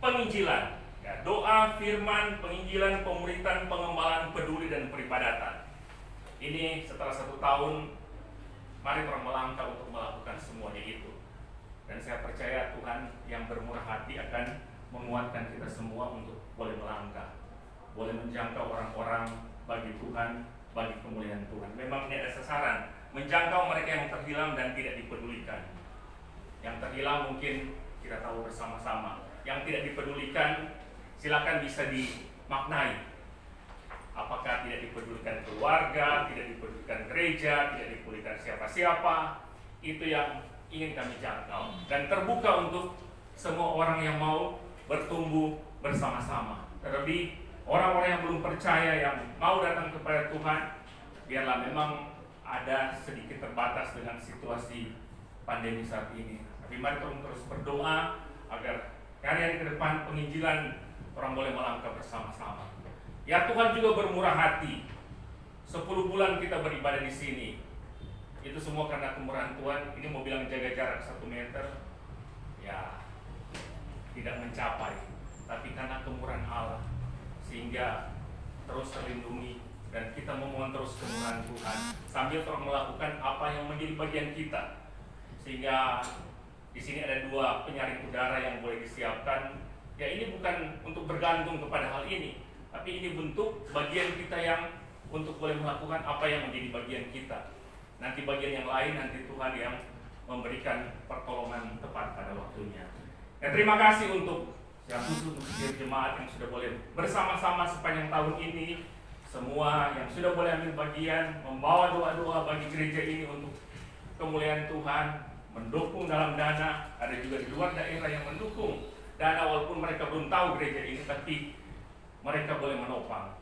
S5: penginjilan. Ya, doa, firman, penginjilan, pemuritan, pengembalaan, peduli, dan peribadatan. Ini setelah 1 tahun, mari kita melangkah untuk melakukan semuanya itu. Dan saya percaya Tuhan yang bermurah hati akan menguatkan kita semua untuk boleh melangkah, boleh menjangkau orang-orang bagi Tuhan, bagi kemuliaan Tuhan. Memang ini ada sasaran, menjangkau mereka yang terhilang dan tidak dipedulikan. Yang terhilang mungkin kita tahu bersama-sama. Yang tidak dipedulikan, silakan bisa dimaknai. Apakah tidak dipedulikan keluarga, tidak dipedulikan gereja, tidak dipedulikan siapa-siapa, itu yang ingin kami jangkau. Dan terbuka untuk semua orang yang mau bertumbuh bersama-sama. Terlebih orang-orang yang belum percaya, yang mau datang kepada Tuhan, biarlah memang ada sedikit terbatas dengan situasi pandemi saat ini. Tapi mari terus berdoa agar hari-hari ke depan penginjilan orang boleh melangkah bersama-sama. Ya Tuhan juga bermurah hati. 10 bulan kita beribadah di sini. Itu semua karena kemurahan Tuhan. Ini mau bilang jaga jarak 1 meter, ya tidak mencapai. Tapi karena kemurahan Allah, sehingga terus terlindungi dan kita memohon terus kemurahan Tuhan sambil terus melakukan apa yang menjadi bagian kita, sehingga di sini ada 2 penyaring udara yang boleh disiapkan. Ya, ini bukan untuk bergantung kepada hal ini, tapi ini bentuk bagian kita yang untuk boleh melakukan apa yang menjadi bagian kita. Nanti bagian yang lain nanti Tuhan yang memberikan pertolongan tepat pada waktunya. Ya, terima kasih untuk yang khusus untuk setiap jemaat yang sudah boleh bersama-sama sepanjang tahun ini, semua yang sudah boleh ambil bagian membawa doa-doa bagi gereja ini untuk kemuliaan Tuhan, mendukung dalam dana. Ada juga di luar daerah yang mendukung dana walaupun mereka belum tahu gereja ini, tapi mereka boleh menopang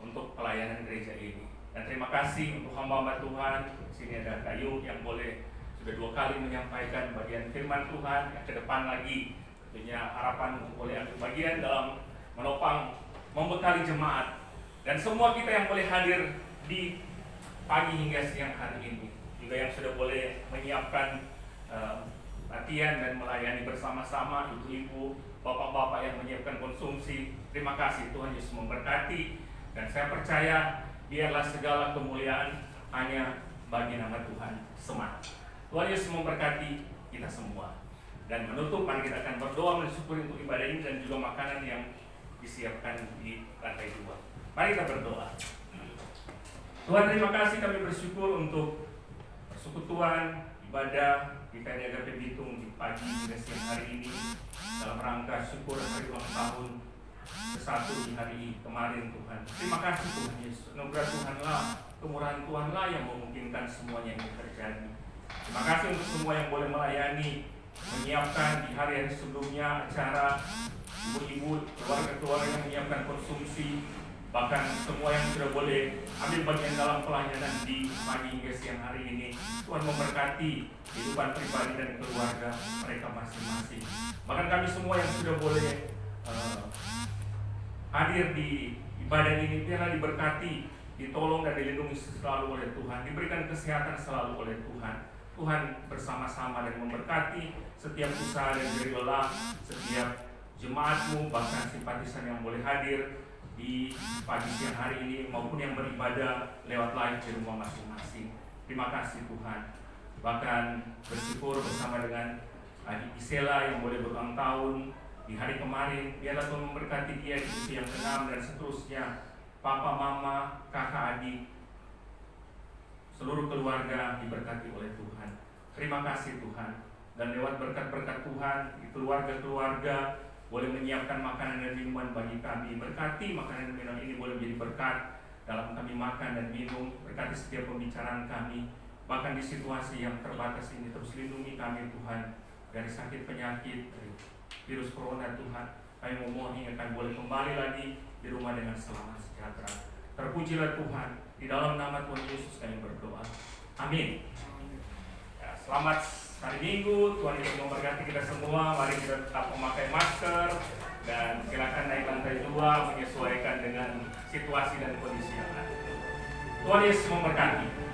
S5: untuk pelayanan gereja ini. Dan terima kasih untuk hamba-hamba Tuhan. Di sini ada Kayu yang boleh sudah 2 kali menyampaikan bagian firman Tuhan. Yang ke depan lagi tentunya harapan untuk boleh ambil bagian dalam menopang, membekali jemaat. Dan semua kita yang boleh hadir di pagi hingga siang hari ini, juga yang sudah boleh menyiapkan latihan dan melayani bersama-sama, ibu-ibu, bapak-bapak yang menyiapkan konsumsi. Terima kasih, Tuhan Yesus memberkati. Dan saya percaya biarlah segala kemuliaan hanya bagi nama Tuhan semata. Tuhan Yesus memberkati kita semua. Dan menutup, mari kita akan berdoa mensyukuri untuk ibadah ini dan juga makanan yang disiapkan di lantai 2. Mari kita berdoa. Tuhan, terima kasih, kami bersyukur untuk persekutuan ibadah di KRI Agape Bitung di pagi hingga siang hari ini dalam rangka syukur hari ulang tahun ke-1 di hari kemarin, Tuhan. Terima kasih, Tuhan Yesus. Anugerah Tuhanlah, kemurahan Tuhanlah yang memungkinkan semuanya ini terjadi. Terima kasih untuk semua yang boleh melayani, menyiapkan di hari-hari sebelumnya acara, ibu-ibu, keluarga-keluarga yang menyiapkan konsumsi, bahkan semua yang sudah boleh ambil bagian dalam pelayanan di pagi hingga siang hari ini. Tuhan memberkati kehidupan pribadi dan keluarga mereka masing-masing. Bahkan kami semua yang sudah boleh hadir di ibadah ini, biarlah diberkati, ditolong dan dilindungi selalu oleh Tuhan, diberikan kesehatan selalu oleh Tuhan. Tuhan bersama-sama dan memberkati setiap usaha dan jerih lelah, setiap jemaat-Mu, bahkan simpatisan yang boleh hadir di pagi siang hari ini maupun yang beribadah lewat live di rumah masing-masing. Terima kasih, Tuhan. Bahkan bersyukur bersama dengan adik Gisela yang boleh berulang tahun di hari kemarin. Biarlah Tuhan memberkati dia di usia yang ke-6 dan seterusnya. Papa, mama, kakak, adik, seluruh keluarga diberkati oleh Tuhan. Terima kasih, Tuhan. Dan lewat berkat-berkat Tuhan, keluarga-keluarga boleh menyiapkan makanan dan minuman bagi kami. Berkati makanan dan minuman ini boleh menjadi berkat dalam kami makan dan minum. Berkati setiap pembicaraan kami. Bahkan di situasi yang terbatas ini, terus lindungi kami, Tuhan, dari sakit penyakit, dari virus corona, Tuhan. Kami memohon hingga kami boleh kembali lagi di rumah dengan selamat sejahtera. Terpujilah Tuhan. Di dalam nama Tuhan Yesus kami berdoa. Amin. Ya, selamat hari Minggu. Tuhan Yesus memberkati kita semua. Mari kita tetap memakai masker dan silakan naik lantai 2 menyesuaikan dengan situasi dan kondisi yang ada. Tuhan Yesus memberkati.